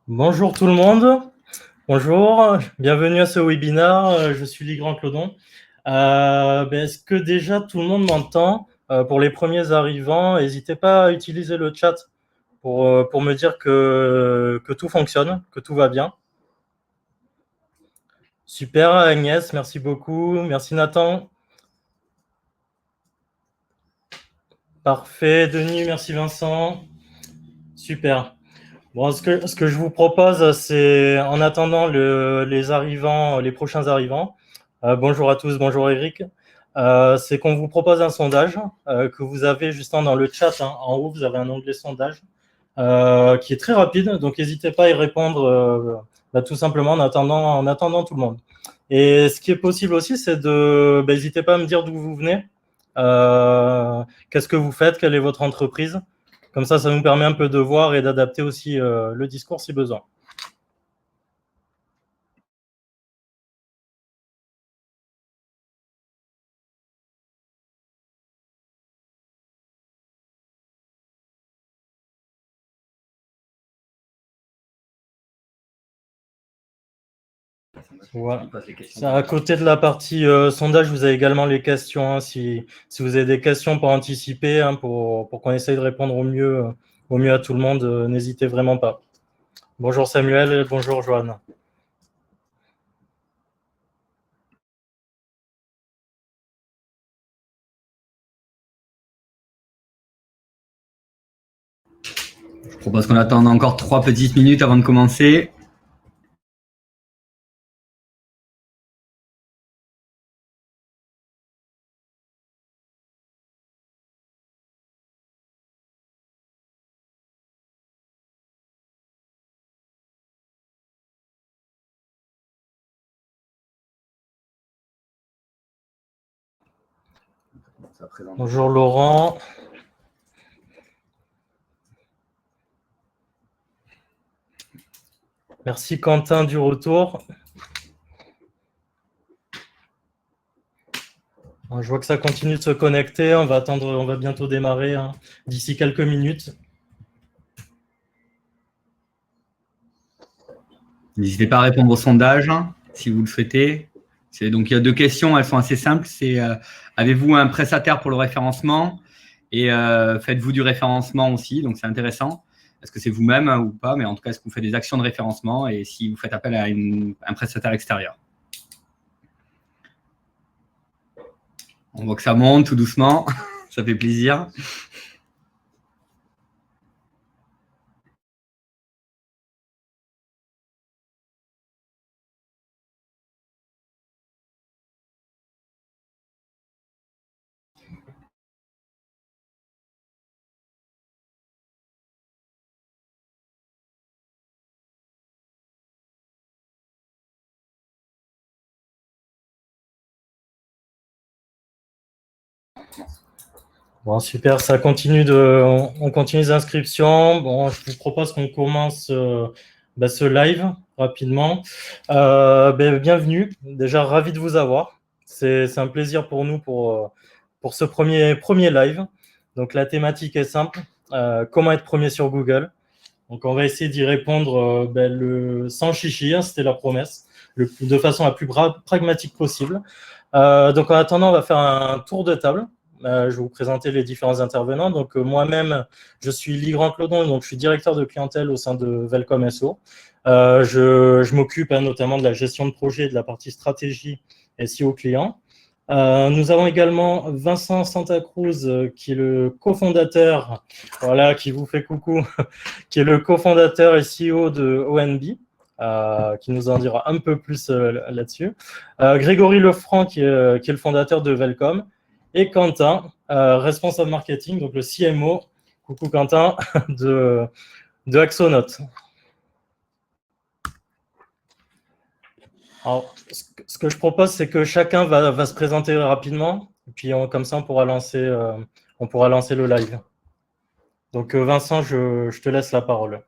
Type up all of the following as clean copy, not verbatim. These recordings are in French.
Bonjour tout le monde, bonjour, bienvenue à ce webinaire, je suis Ligrand Clodon. Est-ce que déjà tout le monde m'entend? Pour les premiers arrivants, n'hésitez pas à utiliser le chat pour me dire que tout fonctionne, que tout va bien. Super Agnès, merci beaucoup, merci Nathan. Parfait, Denis, merci Vincent, super. Bon, ce que je vous propose, c'est en attendant les prochains arrivants, bonjour à tous, bonjour Eric, c'est qu'on vous propose un sondage que vous avez justement dans le chat, hein, en haut, vous avez un onglet sondage qui est très rapide, donc n'hésitez pas à y répondre tout simplement en attendant tout le monde. Et ce qui est possible aussi, c'est n'hésitez pas à me dire d'où vous venez, qu'est-ce que vous faites, quelle est votre entreprise. Comme ça nous permet un peu de voir et d'adapter aussi le discours si besoin. Voilà. À côté de la partie sondage, vous avez également les questions. Hein, si vous avez des questions pour anticiper, hein, pour qu'on essaye de répondre au mieux à tout le monde, n'hésitez vraiment pas. Bonjour Samuel et bonjour Joanne. Je propose qu'on attende encore 3 petites minutes avant de commencer. Bonjour Laurent. Merci Quentin du retour. Je vois que ça continue de se connecter. On va bientôt démarrer hein, d'ici quelques minutes. N'hésitez pas à répondre au sondage si vous le souhaitez. Donc, il y a 2 questions, elles sont assez simples. C'est avez-vous un prestataire pour le référencement et faites-vous du référencement aussi? Donc, c'est intéressant. Est-ce que c'est vous-même ou pas? Mais en tout cas, est-ce que vous faites des actions de référencement et si vous faites appel à un prestataire extérieur? On voit que ça monte tout doucement. Ça fait plaisir. Bon, super, ça continue on continue les inscriptions. Bon, je vous propose qu'on commence ce live rapidement. Bienvenue, déjà ravi de vous avoir. C'est un plaisir pour nous pour ce premier live. Donc la thématique est simple, comment être premier sur Google. Donc on va essayer d'y répondre sans chichi, hein, c'était la promesse, de façon la plus pragmatique possible. Donc en attendant, on va faire un tour de table. Je vais vous présenter les différents intervenants. Donc moi-même, je suis Ligrand Clodon, donc je suis directeur de clientèle au sein de Velcom SO. Je m'occupe notamment de la gestion de projet et de la partie stratégie SEO client. Nous avons également Vincent Santa Cruz, qui est le cofondateur, voilà, qui vous fait coucou, qui est le cofondateur et CEO de ONB. Qui nous en dira un peu plus là-dessus. Grégory Lefranc, qui est le fondateur de Velcom. Et Quentin, responsable marketing, donc le CMO, coucou Quentin, de Axonote. Alors, ce que je propose, c'est que chacun va se présenter rapidement, et puis comme ça, on pourra lancer le live. Donc Vincent, je te laisse la parole.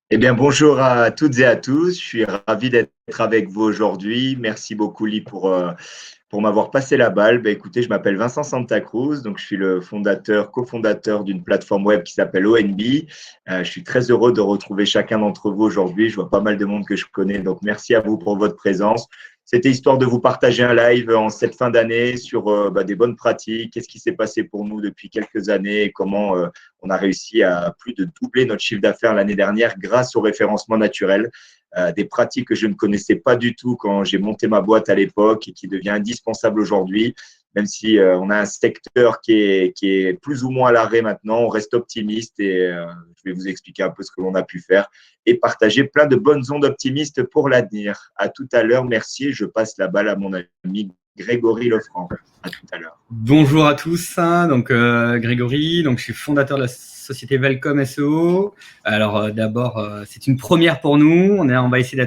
Eh bien, bonjour à toutes et à tous. Je suis ravi d'être avec vous aujourd'hui. Merci beaucoup, Lee, pour pour m'avoir passé la balle. Écoutez, je m'appelle Vincent Santa Cruz, donc je suis le cofondateur d'une plateforme web qui s'appelle ONB. Je suis très heureux de retrouver chacun d'entre vous aujourd'hui. Je vois pas mal de monde que je connais, donc merci à vous pour votre présence. C'était histoire de vous partager un live en cette fin d'année sur des bonnes pratiques, qu'est-ce qui s'est passé pour nous depuis quelques années et comment on a réussi à plus de doubler notre chiffre d'affaires l'année dernière grâce au référencement naturel. Des pratiques que je ne connaissais pas du tout quand j'ai monté ma boîte à l'époque et qui devient indispensable aujourd'hui, même si on a un secteur qui est plus ou moins à l'arrêt maintenant, on reste optimiste et je vais vous expliquer un peu ce que l'on a pu faire et partager plein de bonnes ondes optimistes pour l'avenir. À tout à l'heure, merci. Je passe la balle à mon ami Grégory Lefranc. À tout à l'heure. Bonjour à tous, donc Grégory, donc je suis fondateur de la société Welcome SEO. Alors d'abord, c'est une première pour nous. On va essayer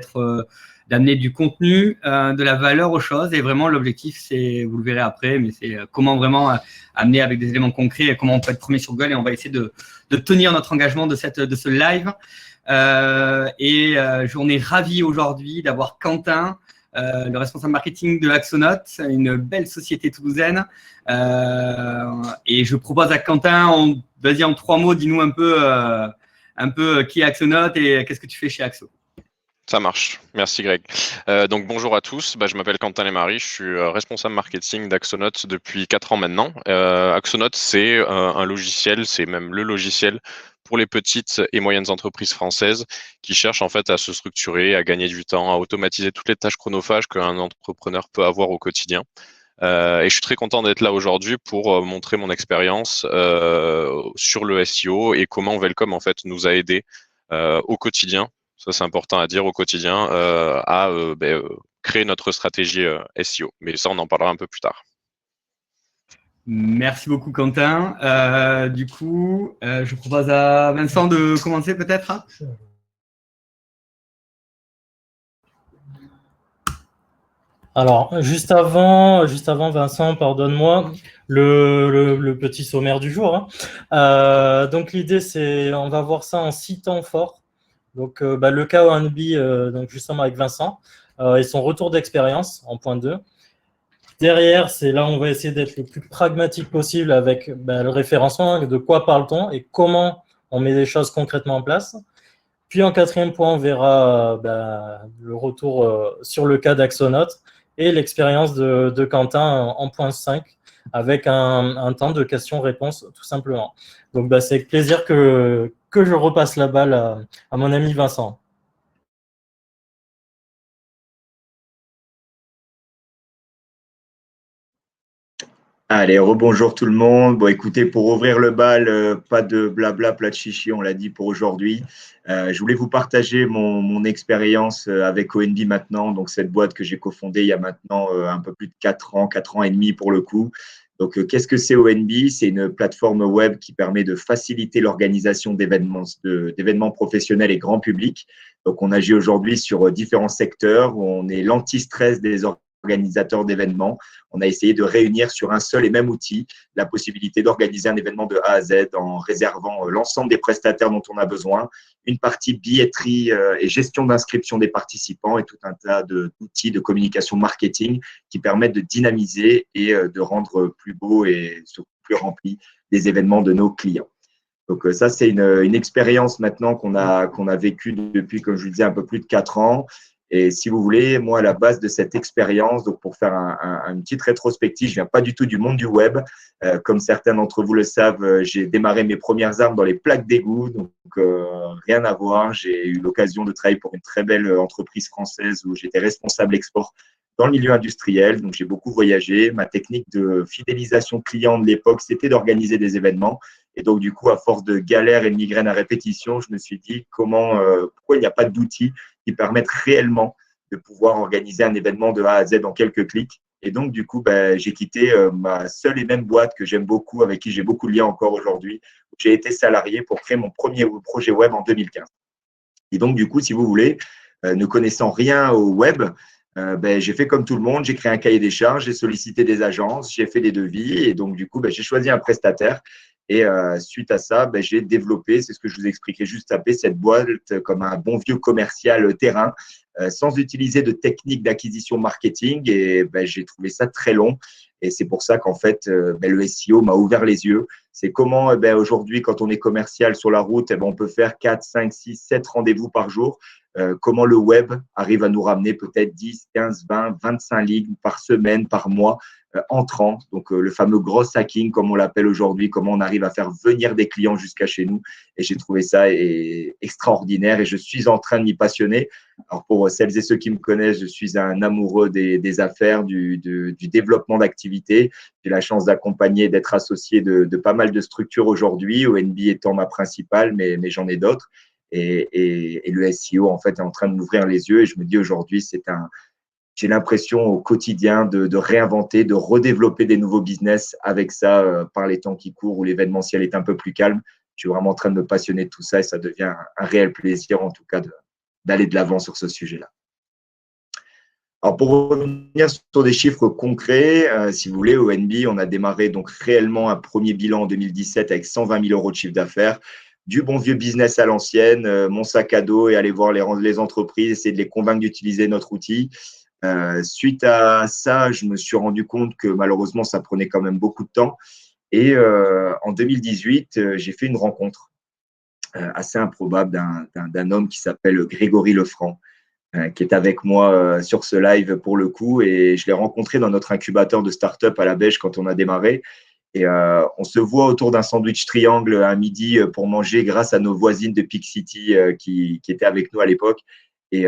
d'amener du contenu, de la valeur aux choses. Et vraiment, l'objectif, c'est, vous le verrez après, mais c'est comment vraiment amener avec des éléments concrets et comment on peut être premier sur Google. Et on va essayer de tenir notre engagement de ce live. On est ravi aujourd'hui d'avoir Quentin, le responsable marketing de Axonote, une belle société toulousaine. Et je propose à Quentin, vas-y en 3 mots, dis-nous un peu qui est Axonote et qu'est-ce que tu fais chez Axo. Ça marche. Merci Greg. Donc bonjour à tous. Je m'appelle Quentin Lemarie. Je suis responsable marketing d'Axonote depuis 4 ans maintenant. Axonote, c'est un logiciel, c'est même le logiciel pour les petites et moyennes entreprises françaises qui cherchent en fait à se structurer, à gagner du temps, à automatiser toutes les tâches chronophages qu'un entrepreneur peut avoir au quotidien. Et je suis très content d'être là aujourd'hui pour montrer mon expérience sur le SEO et comment Welcome en fait nous a aidés au quotidien. Ça, c'est important à dire au quotidien, à créer notre stratégie SEO. Mais ça, on en parlera un peu plus tard. Merci beaucoup, Quentin. Du coup, je propose à Vincent de commencer peut-être. Alors, juste avant Vincent, pardonne-moi, le petit sommaire du jour. Donc, l'idée, c'est, on va voir ça en 6 temps forts. Donc, le cas ONB, donc justement avec Vincent, et son retour d'expérience en point 2. Derrière, c'est là où on va essayer d'être le plus pragmatique possible avec le référencement, de quoi parle-t-on et comment on met les choses concrètement en place. Puis en 4e point, on verra le retour sur le cas d'Axonote et l'expérience de Quentin en point 5 avec un temps de questions-réponses tout simplement. Donc c'est avec plaisir que je repasse la balle à mon ami Vincent. Allez, rebonjour tout le monde. Écoutez, pour ouvrir le bal, pas de blabla, plat de chichi, on l'a dit pour aujourd'hui. Je voulais vous partager mon expérience avec ONB maintenant, donc cette boîte que j'ai cofondée il y a maintenant un peu plus de 4 ans et demi pour le coup. Donc, qu'est-ce que c'est ONB? C'est une plateforme web qui permet de faciliter l'organisation d'événements professionnels et grand public. Donc, on agit aujourd'hui sur différents secteurs. On est l'anti-stress des organisateurs d'événements. On a essayé de réunir sur un seul et même outil la possibilité d'organiser un événement de A à Z en réservant l'ensemble des prestataires dont on a besoin, une partie billetterie et gestion d'inscription des participants et tout un tas d'outils de communication marketing qui permettent de dynamiser et de rendre plus beau et surtout plus rempli les événements de nos clients. Donc ça, c'est une expérience maintenant qu'on a vécue depuis, comme je le disais, un peu plus de 4 ans. Et si vous voulez, moi, à la base de cette expérience, donc pour faire une petite rétrospective, je viens pas du tout du monde du web. Comme certains d'entre vous le savent, j'ai démarré mes premières armes dans les plaques d'égout, donc rien à voir. J'ai eu l'occasion de travailler pour une très belle entreprise française où j'étais responsable export dans le milieu industriel. Donc, j'ai beaucoup voyagé. Ma technique de fidélisation client de l'époque, c'était d'organiser des événements. Et donc, du coup, à force de galères et de migraines à répétition, je me suis dit pourquoi il n'y a pas d'outils qui permettent réellement de pouvoir organiser un événement de A à Z en quelques clics. Et donc, du coup, j'ai quitté ma seule et même boîte que j'aime beaucoup, avec qui j'ai beaucoup de liens encore aujourd'hui. J'ai été salarié pour créer mon premier projet web en 2015. Et donc, du coup, si vous voulez, ne connaissant rien au web, j'ai fait comme tout le monde, j'ai créé un cahier des charges, j'ai sollicité des agences, j'ai fait des devis et donc du coup, j'ai choisi un prestataire Et suite à ça, j'ai développé, c'est ce que je vous expliquerai juste après, cette boîte comme un bon vieux commercial terrain, sans utiliser de techniques d'acquisition marketing. Et j'ai trouvé ça très long. Et c'est pour ça qu'en fait, le SEO m'a ouvert les yeux. C'est comment aujourd'hui, quand on est commercial sur la route, on peut faire 4, 5, 6, 7 rendez-vous par jour. Comment le web arrive à nous ramener peut-être 10, 15, 20, 25 lignes par semaine, par mois, entrant. Donc, le fameux gros hacking, comme on l'appelle aujourd'hui, comment on arrive à faire venir des clients jusqu'à chez nous. Et j'ai trouvé ça extraordinaire et je suis en train de m'y passionner. Alors, pour celles et ceux qui me connaissent, je suis un amoureux des affaires, du développement d'activités. J'ai la chance d'accompagner, d'être associé de pas mal de structures aujourd'hui, ONB étant ma principale, mais j'en ai d'autres. Et le SEO, en fait, est en train de m'ouvrir les yeux. Et je me dis aujourd'hui, j'ai l'impression au quotidien de réinventer, de redévelopper des nouveaux business avec ça par les temps qui courent où l'événementiel est un peu plus calme. Je suis vraiment en train de me passionner de tout ça et ça devient un réel plaisir, en tout cas, d'aller de l'avant sur ce sujet-là. Alors, pour revenir sur des chiffres concrets, si vous voulez, au ONB, on a démarré donc réellement un premier bilan en 2017 avec 120 000 € de chiffre d'affaires. Du bon vieux business à l'ancienne, mon sac à dos et aller voir les entreprises, essayer de les convaincre d'utiliser notre outil. Suite à ça, je me suis rendu compte que malheureusement, ça prenait quand même beaucoup de temps. Et en 2018, j'ai fait une rencontre assez improbable d'un homme qui s'appelle Grégory Lefranc, qui est avec moi sur ce live pour le coup. Et je l'ai rencontré dans notre incubateur de start-up à la Beige quand on a démarré. Et on se voit autour d'un sandwich triangle à midi pour manger grâce à nos voisines de Peak City qui étaient avec nous à l'époque. Et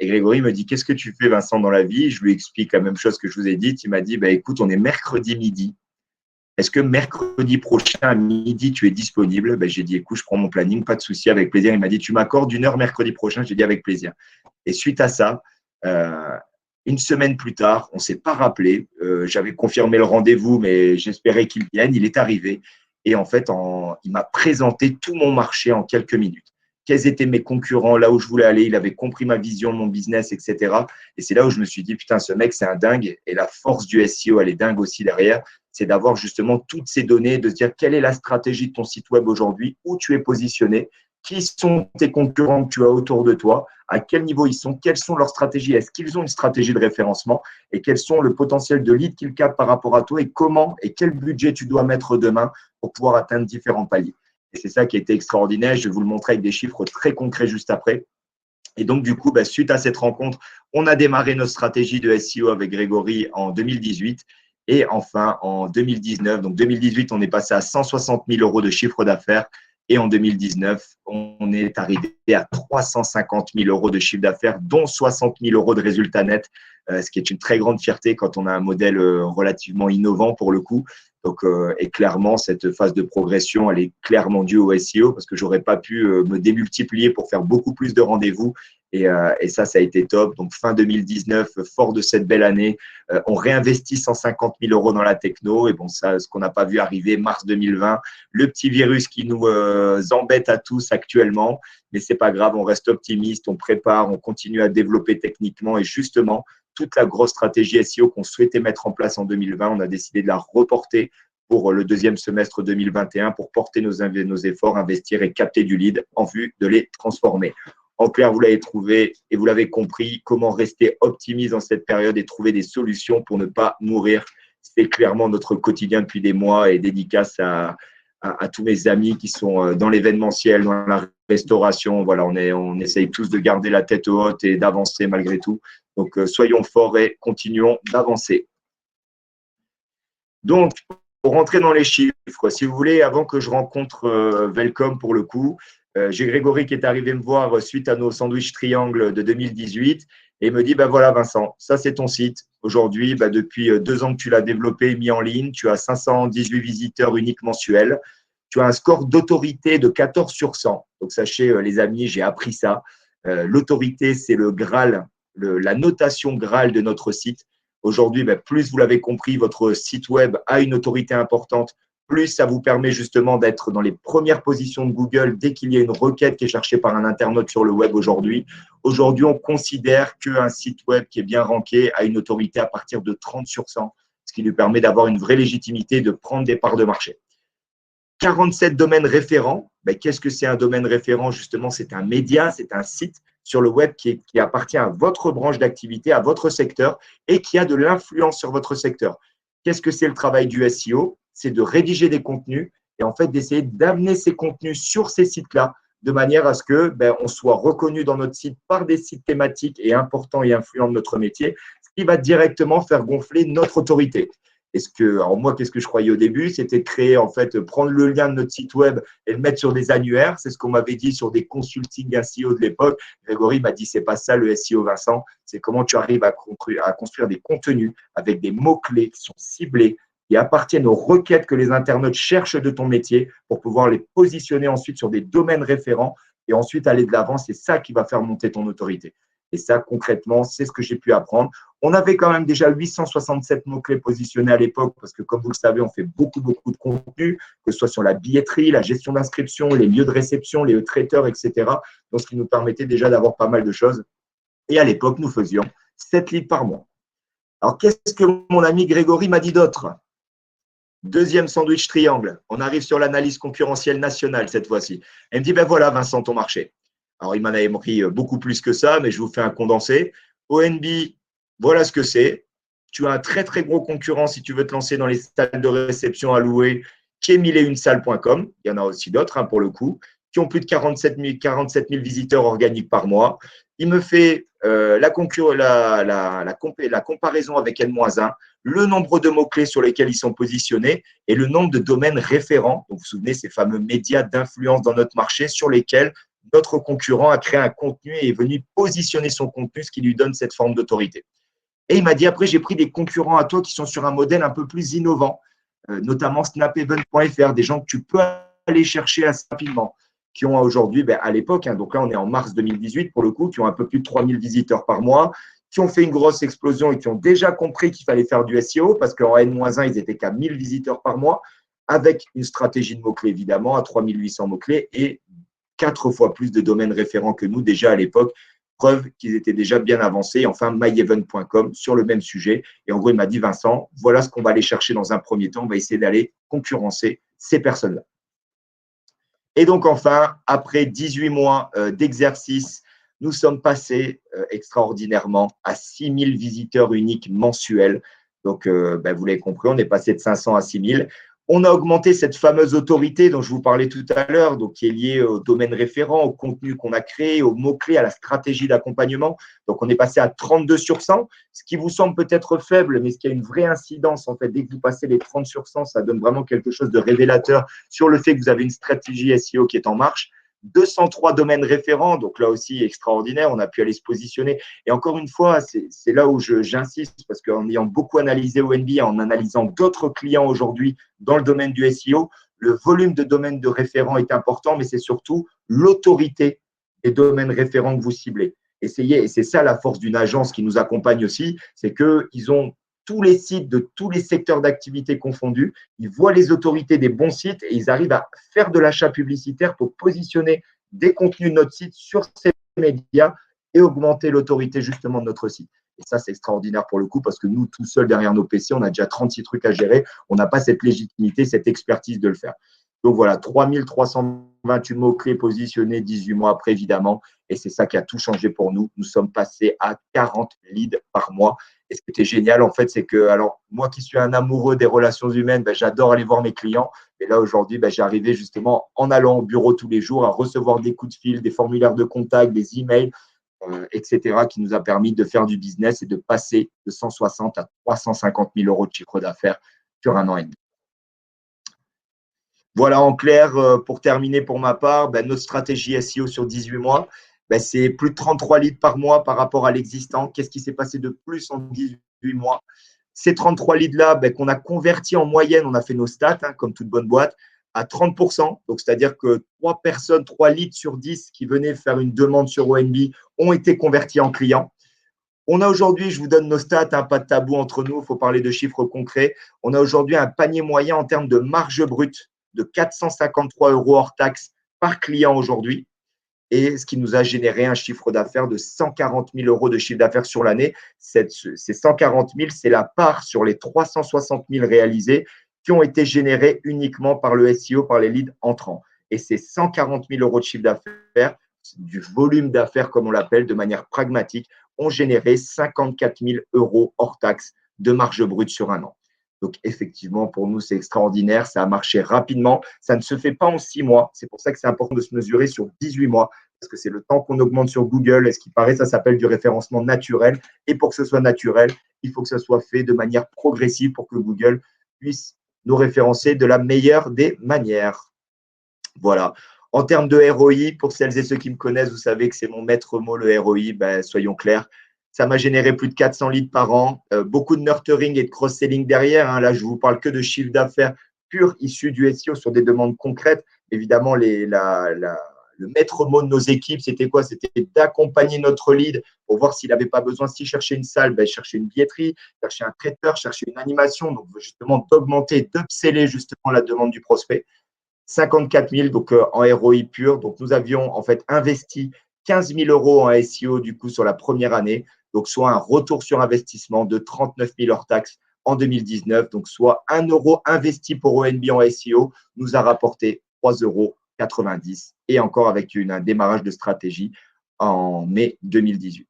Grégory me dit, qu'est-ce que tu fais, Vincent, dans la vie? Je lui explique la même chose que je vous ai dit. Il m'a dit, écoute, on est mercredi midi. Est-ce que mercredi prochain à midi, tu es disponible? J'ai dit, écoute, je prends mon planning, pas de souci, avec plaisir. Il m'a dit, tu m'accordes 1 heure mercredi prochain? J'ai dit, avec plaisir. Et suite à ça, une semaine plus tard, on ne s'est pas rappelé. J'avais confirmé le rendez-vous, mais j'espérais qu'il vienne. Il est arrivé. Et en fait, il m'a présenté tout mon marché en quelques minutes. Quels étaient mes concurrents, là où je voulais aller. Il avait compris ma vision, mon business, etc. Et c'est là où je me suis dit, putain, ce mec, c'est un dingue. Et la force du SEO, elle est dingue aussi derrière. C'est d'avoir justement toutes ces données, de se dire quelle est la stratégie de ton site web aujourd'hui, où tu es positionné, qui sont tes concurrents que tu as autour de toi, à quel niveau ils sont, quelles sont leurs stratégies, est-ce qu'ils ont une stratégie de référencement et quels sont le potentiel de lead qu'ils captent par rapport à toi et comment et quel budget tu dois mettre demain pour pouvoir atteindre différents paliers. Et c'est ça qui a été extraordinaire. Je vais vous le montrer avec des chiffres très concrets juste après. Et donc, du coup, suite à cette rencontre, on a démarré notre stratégie de SEO avec Grégory en 2018. Et enfin, en 2019, donc 2018, on est passé à 160 000 € de chiffre d'affaires. Et en 2019, on est arrivé à 350 000 € de chiffre d'affaires, dont 60 000 € de résultats nets, ce qui est une très grande fierté quand on a un modèle relativement innovant pour le coup. Donc, et clairement, cette phase de progression, elle est clairement due au SEO parce que je n'aurais pas pu me démultiplier pour faire beaucoup plus de rendez-vous. Et ça a été top. Donc, fin 2019, fort de cette belle année, on réinvestit 150 000 € dans la techno. Et bon, ça, ce qu'on n'a pas vu arriver, mars 2020, le petit virus qui nous embête à tous actuellement. Mais ce n'est pas grave, on reste optimiste, on prépare, on continue à développer techniquement. Et justement, toute la grosse stratégie SEO qu'on souhaitait mettre en place en 2020, on a décidé de la reporter pour le deuxième semestre 2021 pour porter nos efforts, investir et capter du lead en vue de les transformer. En clair, vous l'avez trouvé et vous l'avez compris, comment rester optimiste dans cette période et trouver des solutions pour ne pas mourir. C'est clairement notre quotidien depuis des mois et dédicace à tous mes amis qui sont dans l'événementiel, dans la restauration. Voilà, on essaye tous de garder la tête haute et d'avancer malgré tout. Donc, soyons forts et continuons d'avancer. Donc, pour rentrer dans les chiffres, si vous voulez, avant que je rencontre Welcome pour le coup, j'ai Grégory qui est arrivé me voir suite à nos sandwichs triangles de 2018 et il me dit, voilà Vincent, ça c'est ton site. Aujourd'hui, depuis 2 ans que tu l'as développé et mis en ligne, tu as 518 visiteurs uniques mensuels. Tu as un score d'autorité de 14 sur 100. Donc, sachez, les amis, j'ai appris ça. L'autorité, c'est le Graal, la notation Graal de notre site. Aujourd'hui, plus vous l'avez compris, votre site web a une autorité importante, plus ça vous permet justement d'être dans les premières positions de Google dès qu'il y a une requête qui est cherchée par un internaute sur le web aujourd'hui. Aujourd'hui, on considère qu'un site web qui est bien ranké a une autorité à partir de 30 sur 100, ce qui lui permet d'avoir une vraie légitimité de prendre des parts de marché. 47 domaines référents. Ben, qu'est-ce que c'est un domaine référent? Justement, c'est un média, c'est un site sur le web qui appartient à votre branche d'activité, à votre secteur et qui a de l'influence sur votre secteur. Qu'est-ce que c'est le travail du SEO? C'est de rédiger des contenus et en fait d'essayer d'amener ces contenus sur ces sites-là de manière à ce que on soit reconnu dans notre site par des sites thématiques et importants et influents de notre métier, ce qui va directement faire gonfler notre autorité. Alors moi, qu'est-ce que je croyais au début? C'était de créer, en fait, prendre le lien de notre site web et le mettre sur des annuaires. C'est ce qu'on m'avait dit sur des consultings SEO de l'époque. Grégory m'a dit, c'est pas ça le SEO, Vincent. C'est comment tu arrives à construire des contenus avec des mots-clés qui sont ciblés, qui appartiennent aux requêtes que les internautes cherchent de ton métier pour pouvoir les positionner ensuite sur des domaines référents et ensuite aller de l'avant. C'est ça qui va faire monter ton autorité. Et ça, concrètement, c'est ce que j'ai pu apprendre. On avait quand même déjà 867 mots-clés positionnés à l'époque parce que, comme vous le savez, on fait beaucoup de contenu, que ce soit sur la billetterie, la gestion d'inscription, les lieux de réception, les traiteurs, etc. Donc, ce qui nous permettait déjà d'avoir pas mal de choses. Et à l'époque, nous faisions 7 leads par mois. Alors, qu'est-ce que mon ami Grégory m'a dit d'autre? Deuxième sandwich triangle. On arrive sur l'analyse concurrentielle nationale cette fois-ci. Elle me dit, ben voilà, Vincent, ton marché. Alors, il m'en avait pris beaucoup plus que ça, mais je vous fais un condensé. ONB, voilà ce que c'est. Tu as un très, très gros concurrent si tu veux te lancer dans les salles de réception à louer, qui est 1001salles.com. Il y en a aussi d'autres, pour le coup, qui ont plus de 47 000 visiteurs organiques par mois. Il me fait la comparaison avec N-1, le nombre de mots-clés sur lesquels ils sont positionnés et le nombre de domaines référents. Donc, vous vous souvenez, ces fameux médias d'influence dans notre marché sur lesquels notre concurrent a créé un contenu et est venu positionner son contenu, ce qui lui donne cette forme d'autorité. Et il m'a dit, après, j'ai pris des concurrents à toi qui sont sur un modèle un peu plus innovant, notamment snaphaven.fr, des gens que tu peux aller chercher assez rapidement, qui ont aujourd'hui, à l'époque, donc là, on est en mars 2018 pour le coup, qui ont un peu plus de 3000 visiteurs par mois, qui ont fait une grosse explosion et qui ont déjà compris qu'il fallait faire du SEO parce qu'en N-1, ils étaient qu'à 1000 visiteurs par mois, avec une stratégie de mots-clés, évidemment, à 3800 mots-clés et 4 fois plus de domaines référents que nous déjà à l'époque, preuve qu'ils étaient déjà bien avancés. Enfin, myevent.com sur le même sujet. Et en gros, il m'a dit, Vincent, voilà ce qu'on va aller chercher dans un premier temps. On va essayer d'aller concurrencer ces personnes-là. Et donc, enfin, après 18 mois d'exercice, nous sommes passés extraordinairement à 6000 visiteurs uniques mensuels. Donc, vous l'avez compris, on est passé de 500 à 6000. On a augmenté cette fameuse autorité dont je vous parlais tout à l'heure, donc qui est liée au domaine référent, au contenu qu'on a créé, aux mots-clés, à la stratégie d'accompagnement. Donc, on est passé à 32 sur 100, ce qui vous semble peut-être faible, mais ce qui a une vraie incidence. En fait, dès que vous passez les 30 sur 100, ça donne vraiment quelque chose de révélateur sur le fait que vous avez une stratégie SEO qui est en marche. 203 domaines référents, donc là aussi extraordinaire, on a pu aller se positionner. Et encore une fois, c'est là où j'insiste, parce qu'en ayant beaucoup analysé ONB, en analysant d'autres clients aujourd'hui dans le domaine du SEO, le volume de domaines de référents est important, mais c'est surtout l'autorité des domaines référents que vous ciblez. Essayez, et c'est ça la force d'une agence qui nous accompagne aussi, c'est qu'ils ont tous les sites de tous les secteurs d'activité confondus, ils voient les autorités des bons sites et ils arrivent à faire de l'achat publicitaire pour positionner des contenus de notre site sur ces médias et augmenter l'autorité justement de notre site. Et ça, c'est extraordinaire pour le coup parce que nous, tout seuls derrière nos PC, on a déjà 36 trucs à gérer. On n'a pas cette légitimité, cette expertise de le faire. Donc voilà, 3328 mots-clés positionnés 18 mois après, évidemment. Et c'est ça qui a tout changé pour nous. Nous sommes passés à 40 leads par mois. Et ce qui était génial, en fait, c'est que, alors, moi qui suis un amoureux des relations humaines, j'adore aller voir mes clients. Et là, aujourd'hui, j'ai arrivé justement en allant au bureau tous les jours à recevoir des coups de fil, des formulaires de contact, des emails, etc., qui nous a permis de faire du business et de passer de 160 à 350 000 euros de chiffre d'affaires sur un an et demi. Voilà, en clair, pour terminer pour ma part, notre stratégie SEO sur 18 mois, c'est plus de 33 leads par mois par rapport à l'existant. Qu'est-ce qui s'est passé de plus en 18 mois? Ces 33 leads-là, qu'on a convertis en moyenne, on a fait nos stats, comme toute bonne boîte, à 30%. Donc, c'est-à-dire que 3 personnes, 3 leads sur 10 qui venaient faire une demande sur ONB ont été convertis en clients. On a aujourd'hui, je vous donne nos stats, pas de tabou entre nous, il faut parler de chiffres concrets. On a aujourd'hui un panier moyen en termes de marge brute de 453 € hors taxe par client aujourd'hui. Et ce qui nous a généré un chiffre d'affaires de 140 000 € de chiffre d'affaires sur l'année. Ces 140 000, c'est la part sur les 360 000 réalisés qui ont été générés uniquement par le SEO, par les leads entrants. Et c'est 140 000 euros de chiffre d'affaires, du volume d'affaires comme on l'appelle, de manière pragmatique, ont généré 54 000 euros hors taxe de marge brute sur un an. Donc, effectivement, pour nous, c'est extraordinaire. Ça a marché rapidement. Ça ne se fait pas en 6 mois. C'est pour ça que c'est important de se mesurer sur 18 mois, parce que c'est le temps qu'on augmente sur Google. Et ce qui paraît, ça s'appelle du référencement naturel. Et pour que ce soit naturel, il faut que ça soit fait de manière progressive pour que Google puisse nous référencer de la meilleure des manières. Voilà. En termes de ROI, pour celles et ceux qui me connaissent, vous savez que c'est mon maître mot, le ROI. Ben, soyons clairs, ça m'a généré plus de 400 leads par an, beaucoup de nurturing et de cross-selling derrière. Hein. Là, je ne vous parle que de chiffre d'affaires pur issu du SEO sur des demandes concrètes. Évidemment, le maître mot de nos équipes, c'était quoi? C'était d'accompagner notre lead pour voir s'il n'avait pas besoin, s'il cherchait une salle, ben, chercher une billetterie, chercher un traiteur, chercher une animation. Donc, justement, d'augmenter, d'upseller justement la demande du prospect. 54 000 donc, en ROI pur. Donc, nous avions en fait investi 15 000 euros en SEO du coup sur la première année. Donc, soit un retour sur investissement de 39 000 hors taxes en 2019. Donc, soit 1 euro investi pour ONB en SEO nous a rapporté 3,90 euros. Et encore avec un démarrage de stratégie en mai 2018.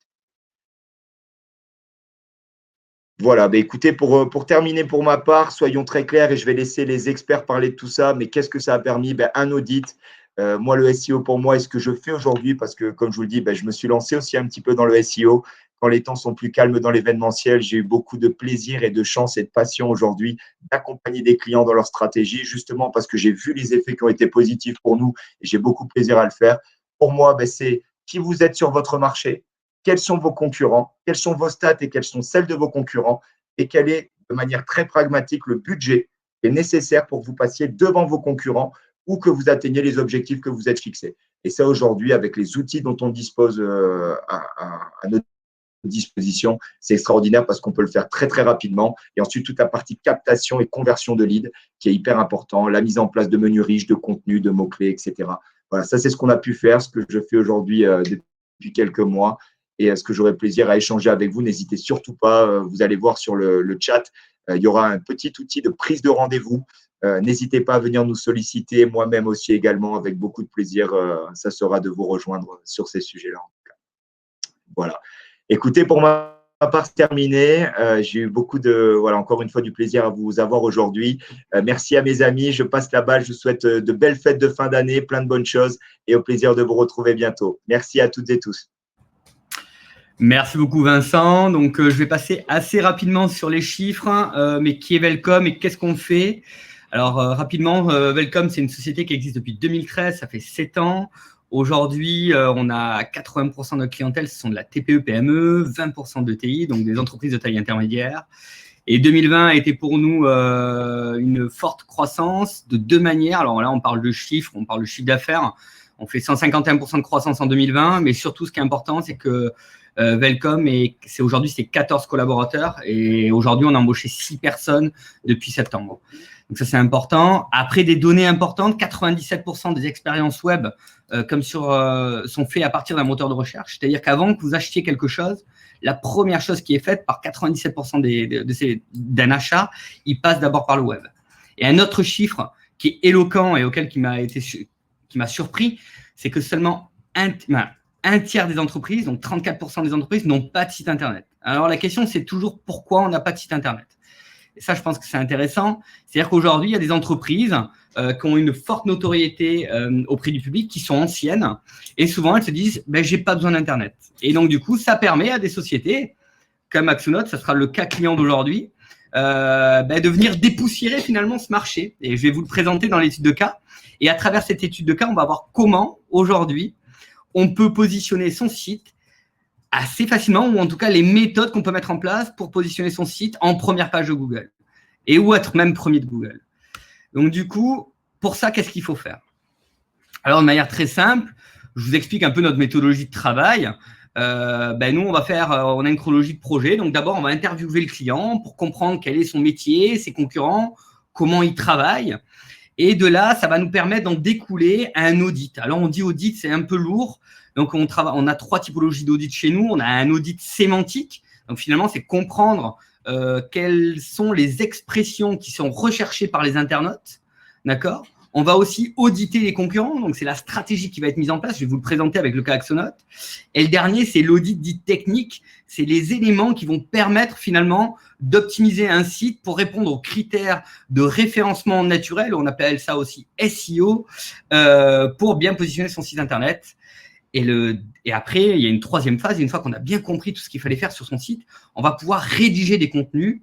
Voilà, bah écoutez, pour terminer pour ma part, soyons très clairs et je vais laisser les experts parler de tout ça. Mais qu'est-ce que ça a permis? Un audit. Moi, le SEO pour moi, est ce que je fais aujourd'hui, parce que comme je vous le dis, je me suis lancé aussi un petit peu dans le SEO. Quand les temps sont plus calmes dans l'événementiel, j'ai eu beaucoup de plaisir et de chance et de passion aujourd'hui d'accompagner des clients dans leur stratégie, justement parce que j'ai vu les effets qui ont été positifs pour nous et j'ai beaucoup de plaisir à le faire. Pour moi, c'est qui vous êtes sur votre marché, quels sont vos concurrents, quelles sont vos stats et quelles sont celles de vos concurrents, et quel est, de manière très pragmatique, le budget qui est nécessaire pour que vous passiez devant vos concurrents ou que vous atteigniez les objectifs que vous êtes fixés. Et ça, aujourd'hui, avec les outils dont on dispose à notre disposition, c'est extraordinaire parce qu'on peut le faire très, très rapidement. Et ensuite, toute la partie captation et conversion de leads qui est hyper important, la mise en place de menus riches, de contenus, de mots-clés, etc. Voilà, ça, c'est ce qu'on a pu faire, ce que je fais aujourd'hui depuis quelques mois. Et ce que j'aurai plaisir à échanger avec vous, n'hésitez surtout pas, vous allez voir sur le chat, il y aura un petit outil de prise de rendez-vous. N'hésitez pas à venir nous solliciter, moi-même aussi également, avec beaucoup de plaisir, ça sera de vous rejoindre sur ces sujets-là. En tout cas. Voilà. Écoutez, pour ma part, c'est terminé. J'ai eu encore une fois, du plaisir à vous avoir aujourd'hui. Merci à mes amis. Je passe la balle. Je vous souhaite de belles fêtes de fin d'année, plein de bonnes choses et au plaisir de vous retrouver bientôt. Merci à toutes et tous. Merci beaucoup Vincent. Donc je vais passer assez rapidement sur les chiffres, mais qui est Welcome et qu'est-ce qu'on fait? Alors rapidement, Welcome, c'est une société qui existe depuis 2013, ça fait 7 ans. Aujourd'hui, on a 80% de notre clientèle, ce sont de la TPE-PME, 20% de TI, donc des entreprises de taille intermédiaire. Et 2020 a été pour nous une forte croissance de 2 manières. Alors là, on parle de chiffres, on parle de chiffre d'affaires. On fait 151% de croissance en 2020, mais surtout, ce qui est important, c'est que Welcome, aujourd'hui, c'est 14 collaborateurs et aujourd'hui, on a embauché 6 personnes depuis septembre. Donc ça, c'est important. Après, des données importantes, 97% des expériences web sont faites à partir d'un moteur de recherche. C'est-à-dire qu'avant que vous achetiez quelque chose, la première chose qui est faite par 97% d'un achat, il passe d'abord par le web. Et un autre chiffre qui est éloquent et qui m'a surpris, c'est que seulement un tiers des entreprises, donc 34% des entreprises, n'ont pas de site Internet. Alors, la question, c'est toujours pourquoi on n'a pas de site Internet. Et ça, je pense que c'est intéressant. C'est-à-dire qu'aujourd'hui, il y a des entreprises qui ont une forte notoriété auprès du public, qui sont anciennes. Et souvent, elles se disent, je n'ai pas besoin d'Internet. Et donc, du coup, ça permet à des sociétés, comme Axonote, ça sera le cas client d'aujourd'hui, de venir dépoussiérer finalement ce marché. Et je vais vous le présenter dans l'étude de cas. Et à travers cette étude de cas, on va voir comment, aujourd'hui, on peut positionner son site assez facilement, ou en tout cas les méthodes qu'on peut mettre en place pour positionner son site en première page de Google et ou être même premier de Google. Donc du coup, pour ça, qu'est-ce qu'il faut faire? Alors de manière très simple, je vous explique un peu notre méthodologie de travail. Nous, on a une chronologie de projet. Donc d'abord, on va interviewer le client pour comprendre quel est son métier, ses concurrents, comment il travaille. Et de là, ça va nous permettre d'en découler un audit. Alors, on dit audit, c'est un peu lourd. Donc, on a 3 typologies d'audit chez nous. On a un audit sémantique. Donc, finalement, c'est comprendre quelles sont les expressions qui sont recherchées par les internautes, d'accord? On va aussi auditer les concurrents, donc c'est la stratégie qui va être mise en place. Je vais vous le présenter avec le cas Axonote. Et le dernier, c'est l'audit dit technique. C'est les éléments qui vont permettre finalement d'optimiser un site pour répondre aux critères de référencement naturel. On appelle ça aussi SEO pour bien positionner son site internet. Et après, il y a une troisième phase. Une fois qu'on a bien compris tout ce qu'il fallait faire sur son site, on va pouvoir rédiger des contenus,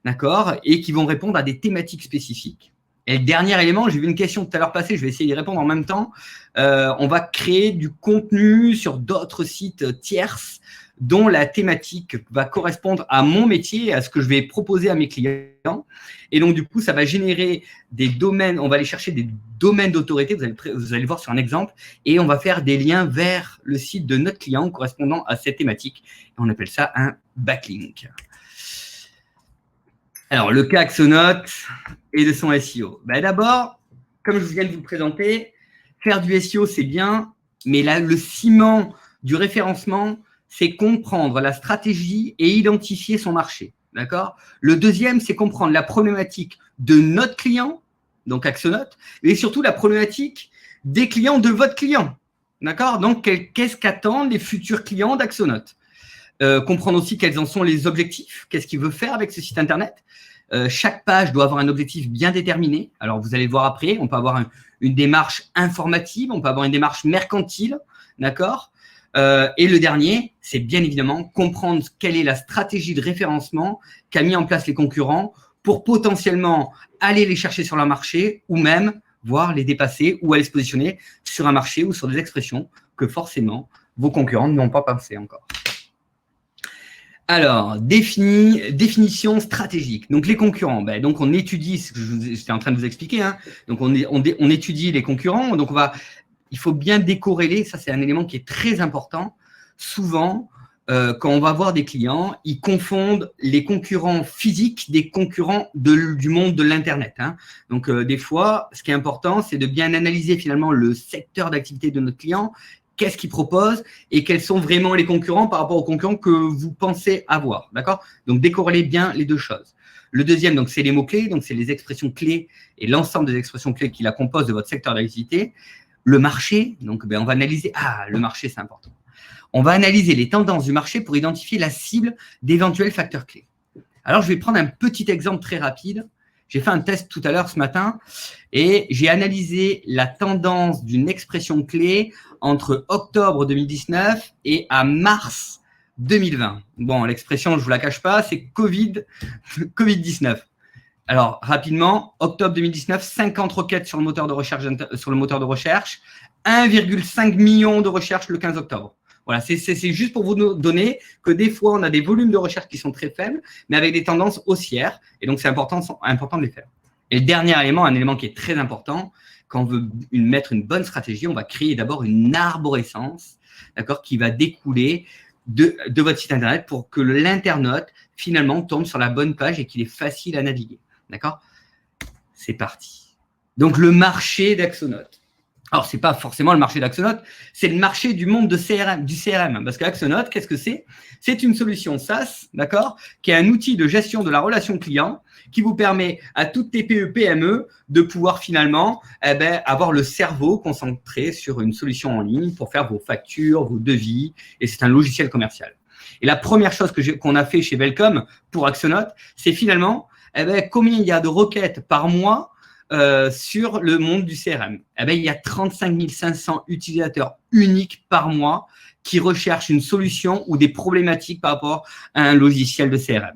d'accord, et qui vont répondre à des thématiques spécifiques. Et le dernier élément, j'ai vu une question tout à l'heure passer, je vais essayer d'y répondre en même temps. On va créer du contenu sur d'autres sites tierces dont la thématique va correspondre à mon métier, à ce que je vais proposer à mes clients. Et donc, du coup, ça va générer des domaines, on va aller chercher des domaines d'autorité, vous allez le voir sur un exemple, et on va faire des liens vers le site de notre client correspondant à cette thématique. Et on appelle ça un backlink. Alors, le cas Axonote et de son SEO. D'abord, comme je viens de vous le présenter, faire du SEO, c'est bien, mais là, le ciment du référencement, c'est comprendre la stratégie et identifier son marché. D'accord ? Le deuxième, c'est comprendre la problématique de notre client, donc Axonote, et surtout la problématique des clients de votre client. D'accord ? Donc, qu'est-ce qu'attendent les futurs clients d'Axonote ? Comprendre aussi quels en sont les objectifs, qu'est-ce qu'il veut faire avec ce site internet. Chaque page doit avoir un objectif bien déterminé. Alors, vous allez le voir après, on peut avoir une démarche informative, on peut avoir une démarche mercantile, d'accord ? Et le dernier, c'est bien évidemment comprendre quelle est la stratégie de référencement qu'a mis en place les concurrents pour potentiellement aller les chercher sur leur marché ou même voir les dépasser ou aller se positionner sur un marché ou sur des expressions que forcément vos concurrents n'ont pas pensé encore. Alors, définition stratégique. Donc, les concurrents. Donc, on étudie ce que j'étais en train de vous expliquer. Hein. Donc, on étudie les concurrents. Donc, il faut bien décorréler. Ça, c'est un élément qui est très important. Souvent, quand on va voir des clients, ils confondent les concurrents physiques des concurrents du monde de l'Internet. Hein. Donc, des fois, ce qui est important, c'est de bien analyser finalement le secteur d'activité de notre client. Qu'est-ce qu'ils proposent et quels sont vraiment les concurrents par rapport aux concurrents que vous pensez avoir, d'accord ? Donc, décorrélez bien les deux choses. Le deuxième, donc, c'est les mots-clés, donc c'est les expressions clés et l'ensemble des expressions clés qui la composent de votre secteur d'activité. Le marché, donc, on va analyser… le marché, c'est important. On va analyser les tendances du marché pour identifier la cible d'éventuels facteurs clés. Alors, je vais prendre un petit exemple très rapide. J'ai fait un test tout à l'heure ce matin et j'ai analysé la tendance d'une expression clé entre octobre 2019 et à mars 2020. Bon, l'expression, je ne vous la cache pas, c'est Covid-19. Alors, rapidement, octobre 2019, 50 requêtes sur le moteur de recherche, 1,5 million de recherches le 15 octobre. Voilà, c'est juste pour vous donner que des fois, on a des volumes de recherche qui sont très faibles, mais avec des tendances haussières. Et donc, c'est important de les faire. Et le dernier élément, un élément qui est très important, quand on veut mettre une bonne stratégie, on va créer d'abord une arborescence, d'accord, qui va découler de votre site internet pour que l'internaute, finalement, tombe sur la bonne page et qu'il est facile à naviguer. D'accord ? C'est parti. Donc, le marché d'Axonote. Alors, ce n'est pas forcément le marché d'Axonote, c'est le marché du monde du CRM. Parce qu'Axonote, qu'est-ce que c'est ? C'est une solution SaaS, d'accord, qui est un outil de gestion de la relation client qui vous permet à toute TPE, PME de pouvoir finalement avoir le cerveau concentré sur une solution en ligne pour faire vos factures, vos devis. Et c'est un logiciel commercial. Et la première chose qu'on a fait chez Welcome pour Axonote, c'est finalement combien il y a de requêtes par mois sur le monde du CRM. Il y a 35 500 utilisateurs uniques par mois qui recherchent une solution ou des problématiques par rapport à un logiciel de CRM.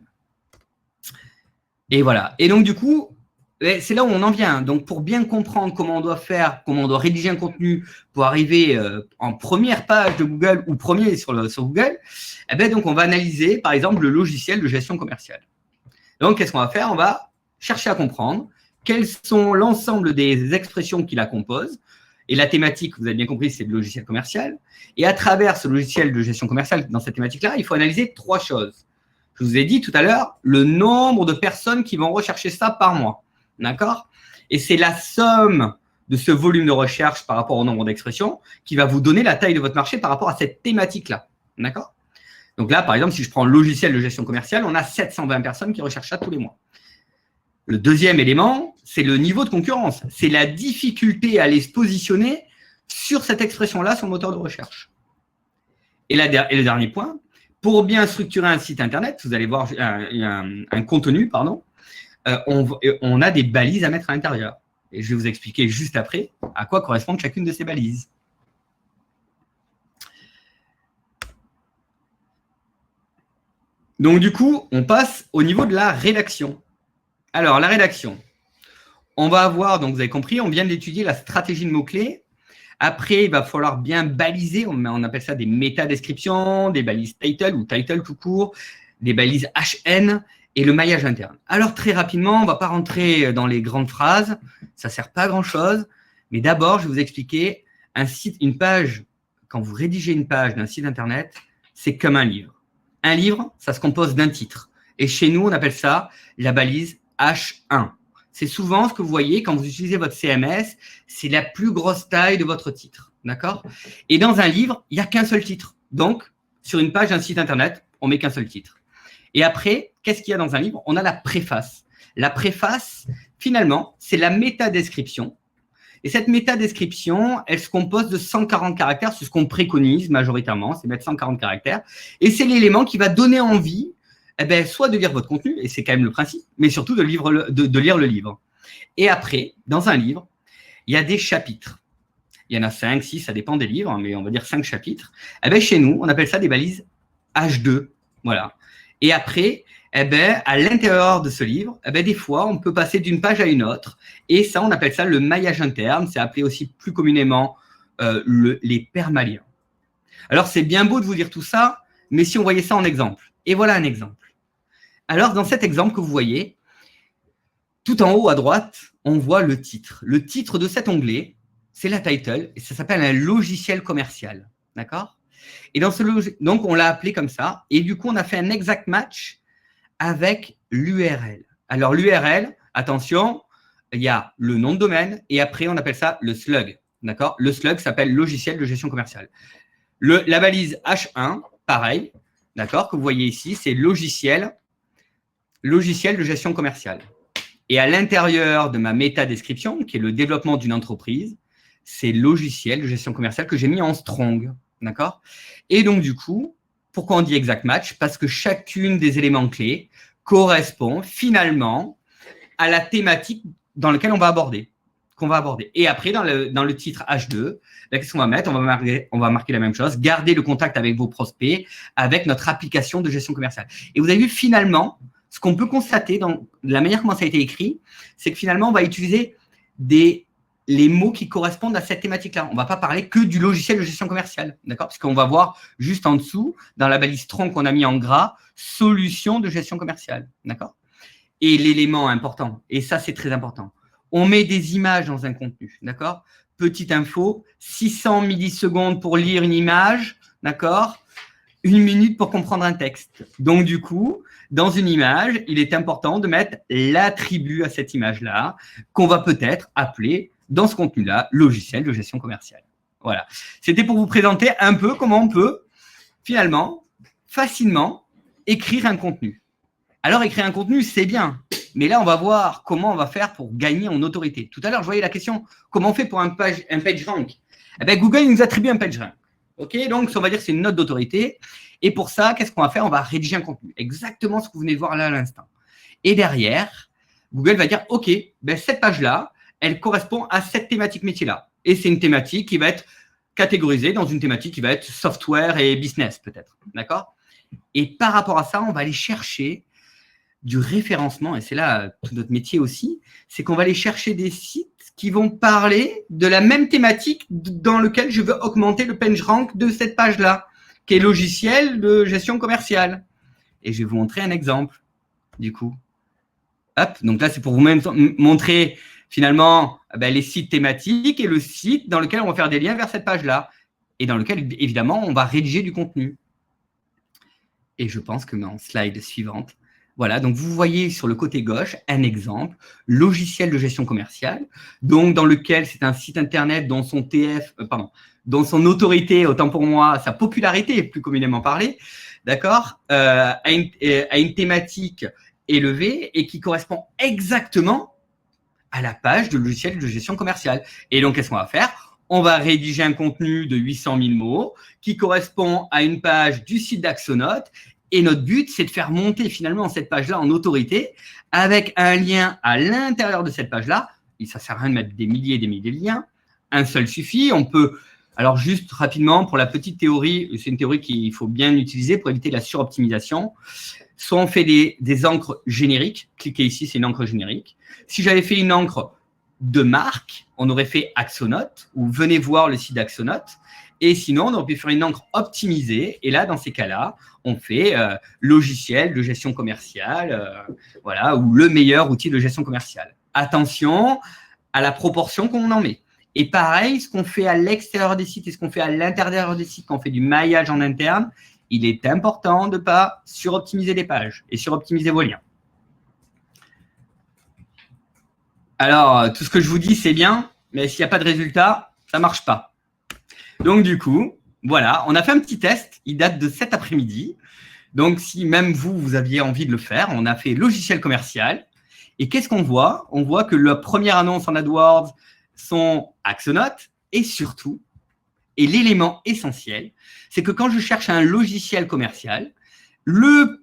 Et voilà. Et donc, du coup, c'est là où on en vient. Donc, pour bien comprendre comment on doit faire, comment on doit rédiger un contenu pour arriver en première page de Google ou premier sur Google, donc on va analyser, par exemple, le logiciel de gestion commerciale. Donc, qu'est-ce qu'on va faire ? On va chercher à comprendre quelles sont l'ensemble des expressions qui la composent. Et la thématique, vous avez bien compris, c'est le logiciel commercial. Et à travers ce logiciel de gestion commerciale, dans cette thématique-là, il faut analyser 3 choses. Je vous ai dit tout à l'heure, le nombre de personnes qui vont rechercher ça par mois. D'accord ? Et c'est la somme de ce volume de recherche par rapport au nombre d'expressions qui va vous donner la taille de votre marché par rapport à cette thématique-là. D'accord ? Donc là, par exemple, si je prends le logiciel de gestion commerciale, on a 720 personnes qui recherchent ça tous les mois. Le deuxième élément, c'est le niveau de concurrence. C'est la difficulté à aller se positionner sur cette expression-là sur le moteur de recherche. Et le dernier point, pour bien structurer un site Internet, vous allez voir un contenu, pardon, on a des balises à mettre à l'intérieur. Et je vais vous expliquer juste après à quoi correspondent chacune de ces balises. Donc, du coup, on passe au niveau de la rédaction. Alors, la rédaction, on va avoir, donc vous avez compris, on vient d'étudier la stratégie de mots-clés. Après, il va falloir bien baliser, on appelle ça des métadescriptions, des balises title ou title tout court, des balises HN et le maillage interne. Alors, très rapidement, on ne va pas rentrer dans les grandes phrases, ça ne sert pas à grand-chose, mais d'abord, je vais vous expliquer une page, quand vous rédigez une page d'un site Internet, c'est comme un livre. Un livre, ça se compose d'un titre. Et chez nous, on appelle ça la balise H1. C'est souvent ce que vous voyez quand vous utilisez votre CMS, c'est la plus grosse taille de votre titre. D'accord? Et dans un livre, il n'y a qu'un seul titre. Donc, sur une page d'un site Internet, on met qu'un seul titre. Et après, qu'est-ce qu'il y a dans un livre? On a la préface. La préface, finalement, c'est la métadescription. Et cette métadescription, elle se compose de 140 caractères. C'est ce qu'on préconise majoritairement, c'est mettre 140 caractères. Et c'est l'élément qui va donner envie, soit de lire votre contenu, et c'est quand même le principe, mais surtout de lire le livre. Et après, dans un livre, il y a des chapitres. Il y en a 5, 6, ça dépend des livres, mais on va dire 5 chapitres. Chez nous, on appelle ça des balises H2. Voilà. Et après, à l'intérieur de ce livre, des fois, on peut passer d'une page à une autre. Et ça, on appelle ça le maillage interne. C'est appelé aussi plus communément les permaliens. Alors, c'est bien beau de vous dire tout ça, mais si on voyait ça en exemple. Et voilà un exemple. Alors, dans cet exemple que vous voyez, tout en haut à droite, on voit le titre. Le titre de cet onglet, c'est la title, et ça s'appelle un logiciel commercial. D'accord? Et dans donc, on l'a appelé comme ça. Et du coup, on a fait un exact match avec l'URL. Alors, l'URL, attention, il y a le nom de domaine et après, on appelle ça le slug. D'accord? Le slug s'appelle logiciel de gestion commerciale. La balise H1, pareil, d'accord, que vous voyez ici, c'est logiciel de gestion commerciale. Et à l'intérieur de ma métadescription, qui est le développement d'une entreprise, c'est logiciel de gestion commerciale que j'ai mis en strong. D'accord? Et donc, du coup, pourquoi on dit exact match? Parce que chacune des éléments clés correspond finalement à la thématique dans laquelle on va aborder. Et après, dans le titre H2, qu'est-ce qu'on va mettre? On va marquer la même chose, garder le contact avec vos prospects, avec notre application de gestion commerciale. Et vous avez vu finalement, ce qu'on peut constater dans la manière comment ça a été écrit, c'est que finalement, on va utiliser les mots qui correspondent à cette thématique-là. On ne va pas parler que du logiciel de gestion commerciale, d'accord? Parce qu'on va voir juste en dessous, dans la balise tronc qu'on a mis en gras, solution de gestion commerciale, d'accord? Et l'élément important, et ça c'est très important, on met des images dans un contenu, d'accord? Petite info, 600 millisecondes pour lire une image, d'accord? 1 minute pour comprendre un texte. Donc, du coup, dans une image, il est important de mettre l'attribut à cette image-là, qu'on va peut-être appeler, dans ce contenu-là, logiciel de gestion commerciale. Voilà. C'était pour vous présenter un peu comment on peut, finalement, facilement, écrire un contenu. Alors, écrire un contenu, c'est bien. Mais là, on va voir comment on va faire pour gagner en autorité. Tout à l'heure, je voyais la question, comment on fait pour un page rank? Google nous attribue un page rank. OK, donc, on va dire que c'est une note d'autorité. Et pour ça, qu'est-ce qu'on va faire? On va rédiger un contenu. Exactement ce que vous venez de voir là à l'instant. Et derrière, Google va dire, OK, cette page-là, elle correspond à cette thématique métier-là. Et c'est une thématique qui va être catégorisée dans une thématique qui va être software et business, peut-être. D'accord? Et par rapport à ça, on va aller chercher du référencement, et c'est là tout notre métier aussi, c'est qu'on va aller chercher des sites qui vont parler de la même thématique dans lequel je veux augmenter le PageRank de cette page-là, qui est logiciel de gestion commerciale. Et je vais vous montrer un exemple, du coup. Hop, donc là, c'est pour vous montrer finalement les sites thématiques et le site dans lequel on va faire des liens vers cette page-là et dans lequel, évidemment, on va rédiger du contenu. Et je pense que en slide suivante, voilà, donc vous voyez sur le côté gauche un exemple, logiciel de gestion commerciale, donc dans lequel c'est un site internet dont son autorité, autant pour moi, sa popularité est plus communément parlée, d'accord, à une thématique élevée et qui correspond exactement à la page de logiciel de gestion commerciale. Et donc, qu'est-ce qu'on va faire? On va rédiger un contenu de 800 000 mots qui correspond à une page du site d'Axonote. Et notre but, c'est de faire monter finalement cette page-là en autorité avec un lien à l'intérieur de cette page-là. Et ça ne sert à rien de mettre des milliers et des milliers de liens. Un seul suffit. On peut… Alors, juste rapidement, pour la petite théorie, c'est une théorie qu'il faut bien utiliser pour éviter la suroptimisation. Soit on fait des encres génériques. Cliquez ici, c'est une encre générique. Si j'avais fait une encre de marque, on aurait fait Axonote ou venez voir le site d'Axonote. Et sinon, on aurait pu faire une encre optimisée. Et là, dans ces cas-là, on fait logiciel de gestion commerciale, voilà, ou le meilleur outil de gestion commerciale. Attention à la proportion qu'on en met. Et pareil, ce qu'on fait à l'extérieur des sites et ce qu'on fait à l'intérieur des sites, quand on fait du maillage en interne, il est important de ne pas suroptimiser les pages et suroptimiser vos liens. Alors, tout ce que je vous dis, c'est bien, mais s'il n'y a pas de résultat, ça ne marche pas. Donc, du coup, voilà, on a fait un petit test. Il date de cet après-midi. Donc, si même vous aviez envie de le faire, on a fait logiciel commercial. Et qu'est-ce qu'on voit? On voit que la première annonce en AdWords sont Axonote et surtout, et l'élément essentiel, c'est que quand je cherche un logiciel commercial, le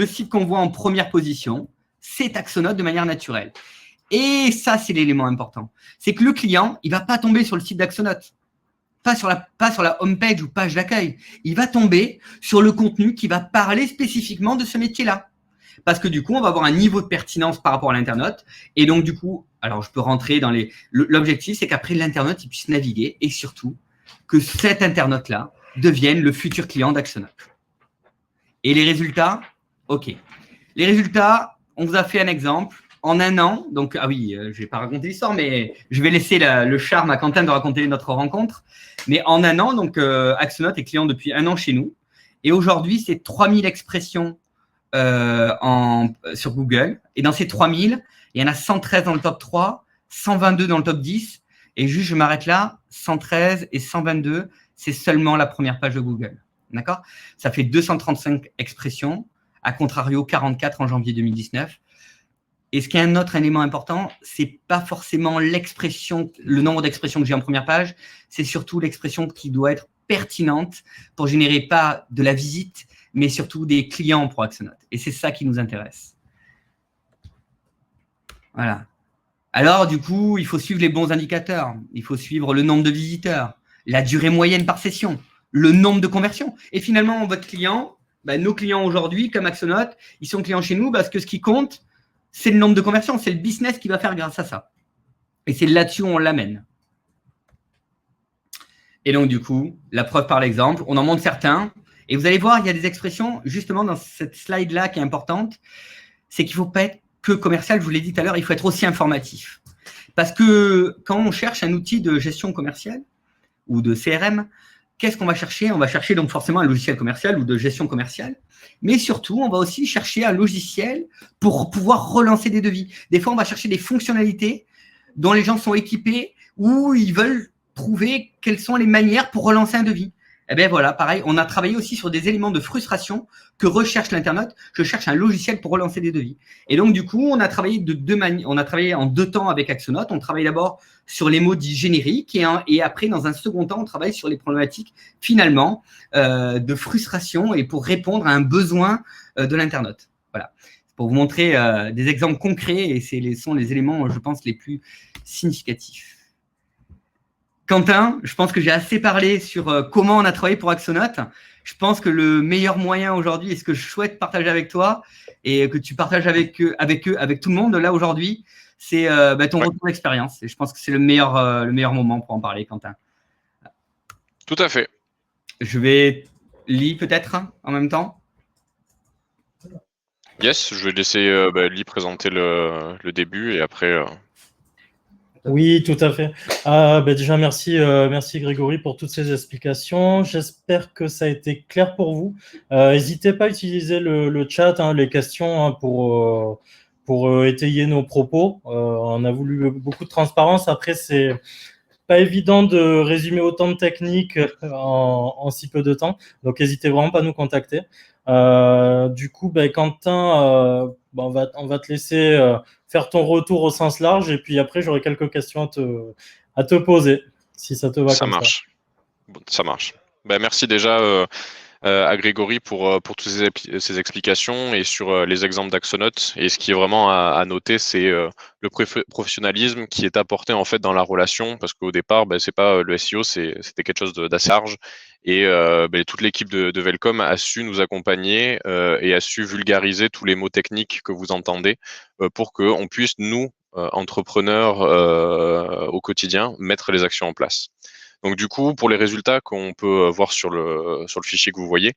site qu'on voit en première position, c'est Axonote de manière naturelle. Et ça, c'est l'élément important. C'est que le client, il ne va pas tomber sur le site d'Axonote, pas sur la homepage ou page d'accueil. Il va tomber sur le contenu qui va parler spécifiquement de ce métier-là. Parce que du coup, on va avoir un niveau de pertinence par rapport à l'internaute. Et donc, du coup, alors je peux rentrer dans l'objectif, c'est qu'après, l'internaute, il puisse naviguer et surtout que cet internaute-là devienne le futur client d'Axonote. Et les résultats? OK. Les résultats, on vous a fait un exemple. En un an, donc, ah oui, je ne vais pas raconter l'histoire, mais je vais laisser le charme à Quentin de raconter notre rencontre. Mais en un an, donc, Axonote est client depuis un an chez nous. Et aujourd'hui, c'est 3000 expressions sur Google. Et dans ces 3000, il y en a 113 dans le top 3, 122 dans le top 10. Et juste, je m'arrête là, 113 et 122, c'est seulement la première page de Google. D'accord? Ça fait 235 expressions, à contrario 44 en janvier 2019. Et ce qui est un autre élément important, c'est pas forcément l'expression, le nombre d'expressions que j'ai en première page, c'est surtout l'expression qui doit être pertinente pour générer pas de la visite, mais surtout des clients pour Axonote. Et c'est ça qui nous intéresse. Voilà. Alors, du coup, il faut suivre les bons indicateurs. Il faut suivre le nombre de visiteurs, la durée moyenne par session, le nombre de conversions. Et finalement, votre client, nos clients aujourd'hui, comme Axonote, ils sont clients chez nous parce que ce qui compte, c'est le nombre de conversions, c'est le business qui va faire grâce à ça. Et c'est là-dessus où on l'amène. Et donc, du coup, la preuve par l'exemple, on en montre certains. Et vous allez voir, il y a des expressions, justement, dans cette slide-là qui est importante, c'est qu'il ne faut pas être que commercial, je vous l'ai dit tout à l'heure, il faut être aussi informatif. Parce que quand on cherche un outil de gestion commerciale ou de CRM, qu'est-ce qu'on va chercher? On va chercher donc forcément un logiciel commercial ou de gestion commerciale, mais surtout, on va aussi chercher un logiciel pour pouvoir relancer des devis. Des fois, on va chercher des fonctionnalités dont les gens sont équipés ou ils veulent trouver quelles sont les manières pour relancer un devis. Eh bien voilà, pareil, on a travaillé aussi sur des éléments de frustration que recherche l'internaute. Je cherche un logiciel pour relancer des devis. Et donc, du coup, on a travaillé on a travaillé en 2 temps avec Axonote. On travaille d'abord sur les mots dits génériques et après, dans un second temps, on travaille sur les problématiques, finalement, de frustration et pour répondre à un besoin de l'internaute. Voilà. Pour vous montrer des exemples concrets et ce sont les éléments, je pense, les plus significatifs. Quentin, je pense que j'ai assez parlé sur comment on a travaillé pour Axonote. Je pense que le meilleur moyen aujourd'hui, et ce que je souhaite partager avec toi, et que tu partages avec tout le monde là aujourd'hui, c'est ton retour d'expérience. Et je pense que c'est le meilleur moment pour en parler, Quentin. Tout à fait. Je vais lire peut-être en même temps. Yes, je vais laisser Lee présenter le début et après… Oui, tout à fait. Déjà, merci Grégory pour toutes ces explications. J'espère que ça a été clair pour vous. N'hésitez pas à utiliser le chat, les questions pour étayer nos propos. On a voulu beaucoup de transparence. Après, pas évident de résumer autant de techniques en si peu de temps. Donc, n'hésitez vraiment pas à nous contacter. Du coup, Quentin, on va te laisser faire ton retour au sens large et puis après, j'aurai quelques questions à te poser, si ça te va Ça comme ça. marche. Bon, ça marche. Merci déjà à Grégory pour toutes ces explications et sur les exemples d'Axonote. Et ce qui est vraiment à noter, c'est le professionnalisme qui est apporté en fait dans la relation, parce qu'au départ, c'est pas le SEO, c'était quelque chose d'assez large. Et toute l'équipe de Velcom a su nous accompagner et a su vulgariser tous les mots techniques que vous entendez pour qu'on puisse, nous, entrepreneurs au quotidien, mettre les actions en place. Donc du coup, pour les résultats qu'on peut voir sur le fichier que vous voyez,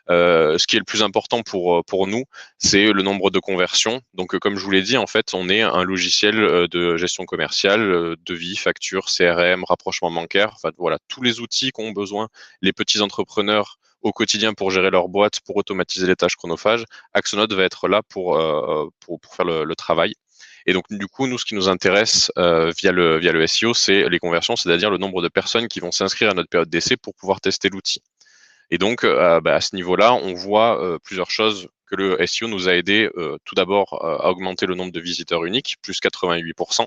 ce qui est le plus important pour nous, c'est le nombre de conversions. Donc comme je vous l'ai dit, en fait, on est un logiciel de gestion commerciale, devis, facture, CRM, rapprochement bancaire, enfin voilà, tous les outils qu'ont besoin les petits entrepreneurs au quotidien pour gérer leur boîte, pour automatiser les tâches chronophages. Axonote va être là pour faire le travail. Et donc, du coup, nous, ce qui nous intéresse via le SEO, c'est les conversions, c'est-à-dire le nombre de personnes qui vont s'inscrire à notre période d'essai pour pouvoir tester l'outil. Et donc, à ce niveau-là, on voit plusieurs choses que le SEO nous a aidé tout d'abord à augmenter le nombre de visiteurs uniques, plus 88%,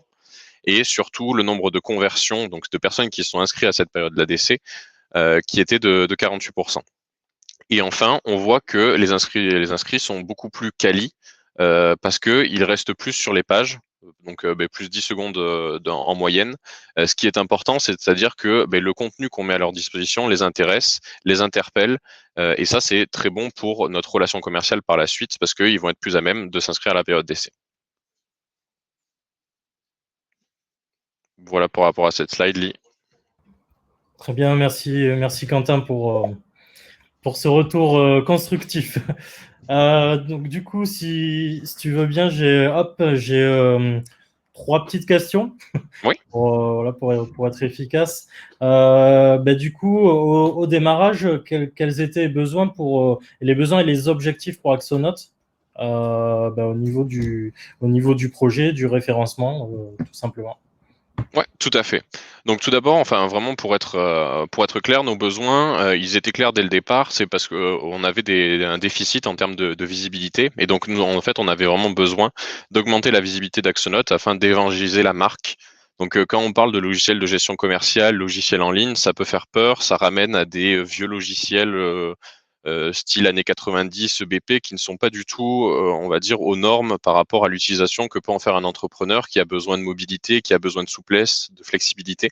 et surtout le nombre de conversions, donc de personnes qui sont inscrites à cette période d'essai, qui était de 48%. Et enfin, on voit que les inscrits sont beaucoup plus quali parce qu'ils restent plus sur les pages, donc plus 10 secondes en moyenne. Ce qui est important, c'est-à-dire que le contenu qu'on met à leur disposition les intéresse, les interpelle, et ça, c'est très bon pour notre relation commerciale par la suite parce qu'ils vont être plus à même de s'inscrire à la période d'essai. Voilà pour rapport à cette slide, Lee. Très bien, merci Quentin pour ce retour constructif. Donc du coup, si tu veux bien, j'ai 3 petites questions Oui. pour être efficace. Du coup, au démarrage, quels étaient les besoins les besoins et les objectifs pour Axonote au niveau du projet, du référencement, tout simplement. Ouais, tout à fait. Donc tout d'abord, enfin vraiment pour être clair, nos besoins, ils étaient clairs dès le départ. C'est parce que on avait un déficit en termes de visibilité, et donc nous, en fait, on avait vraiment besoin d'augmenter la visibilité d'Axonote afin d'évangéliser la marque. Donc quand on parle de logiciel de gestion commerciale, logiciel en ligne, ça peut faire peur. Ça ramène à des vieux logiciels style années 90, EBP, qui ne sont pas du tout, on va dire, aux normes par rapport à l'utilisation que peut en faire un entrepreneur qui a besoin de mobilité, qui a besoin de souplesse, de flexibilité.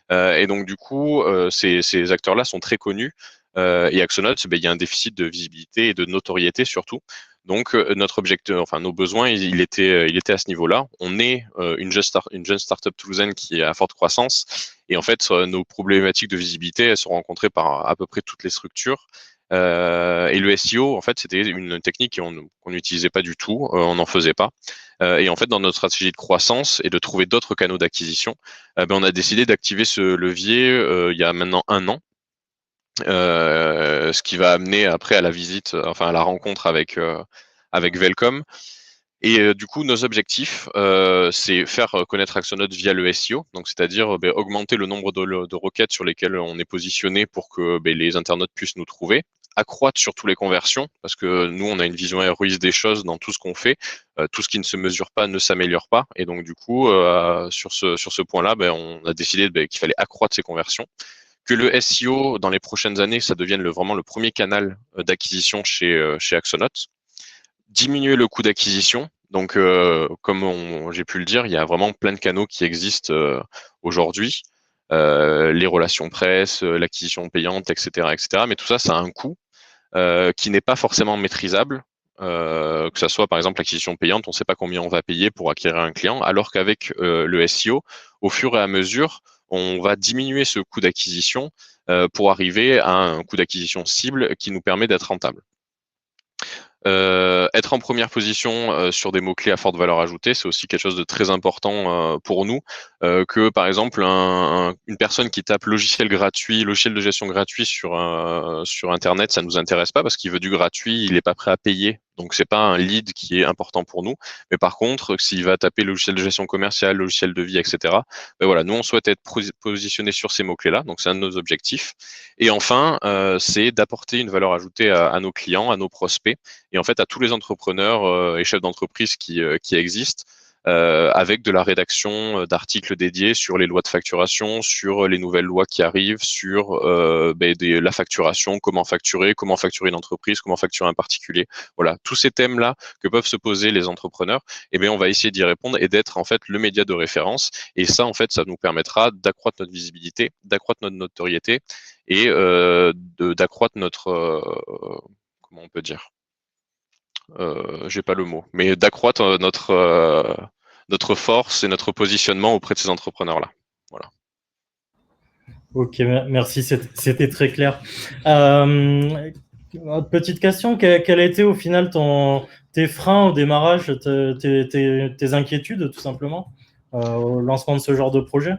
Et donc, du coup, ces acteurs-là sont très connus. Et Axonote, il y a un déficit de visibilité et de notoriété surtout. Donc, notre objectif, enfin, nos besoins, il était à ce niveau-là. On est une jeune startup toulousaine qui est à forte croissance. Et en fait, nos problématiques de visibilité, elles sont rencontrées par à peu près toutes les structures. Et le SEO, en fait, c'était une technique qu'on n'utilisait pas du tout, on n'en faisait pas. Et en fait, dans notre stratégie de croissance et de trouver d'autres canaux d'acquisition, on a décidé d'activer ce levier il y a maintenant 1 an. Ce qui va amener après à la visite, enfin à la rencontre avec Velcom. Et du coup, nos objectifs, c'est faire connaître Axonote via le SEO, donc c'est-à-dire augmenter le nombre de requêtes sur lesquelles on est positionné pour que les internautes puissent nous trouver, accroître surtout les conversions, parce que nous, on a une vision héroïste des choses dans tout ce qu'on fait. Tout ce qui ne se mesure pas ne s'améliore pas. Et donc, du coup, sur ce point-là, on a décidé qu'il fallait accroître ces conversions. Que le SEO, dans les prochaines années, ça devienne vraiment le premier canal d'acquisition chez Axonote. Diminuer le coût d'acquisition. Donc, comme j'ai pu le dire, il y a vraiment plein de canaux qui existent aujourd'hui. Les relations presse, l'acquisition payante, etc., etc. Mais tout ça, ça a un coût qui n'est pas forcément maîtrisable. Que ça soit par exemple l'acquisition payante, on ne sait pas combien on va payer pour acquérir un client, alors qu'avec le SEO, au fur et à mesure, on va diminuer ce coût d'acquisition pour arriver à un coût d'acquisition cible qui nous permet d'être rentable. Être en première position sur des mots-clés à forte valeur ajoutée, c'est aussi quelque chose de très important pour nous, que par exemple une personne qui tape logiciel gratuit, logiciel de gestion gratuit sur Internet, ça nous intéresse pas parce qu'il veut du gratuit, il n'est pas prêt à payer Donc, c'est pas un lead qui est important pour nous. Mais par contre, s'il va taper logiciel de gestion commerciale, logiciel de vie, etc., ben voilà, nous, on souhaite être positionné sur ces mots-clés-là. Donc, c'est un de nos objectifs. Et enfin, c'est d'apporter une valeur ajoutée à nos clients, à nos prospects, et en fait, à tous les entrepreneurs et chefs d'entreprise qui existent, avec de la rédaction d'articles dédiés sur les lois de facturation, sur les nouvelles lois qui arrivent, sur la facturation, comment facturer une entreprise, comment facturer un particulier. Voilà, tous ces thèmes-là que peuvent se poser les entrepreneurs, eh bien, on va essayer d'y répondre et d'être en fait le média de référence. Et ça, en fait, ça nous permettra d'accroître notre visibilité, d'accroître notre notoriété et d'accroître notre comment on peut dire, j'ai pas le mot, mais d'accroître notre force et notre positionnement auprès de ces entrepreneurs-là. Voilà. Ok, merci, c'était très clair. Petite question, quel a été au final tes freins au démarrage, tes inquiétudes tout simplement au lancement de ce genre de projet?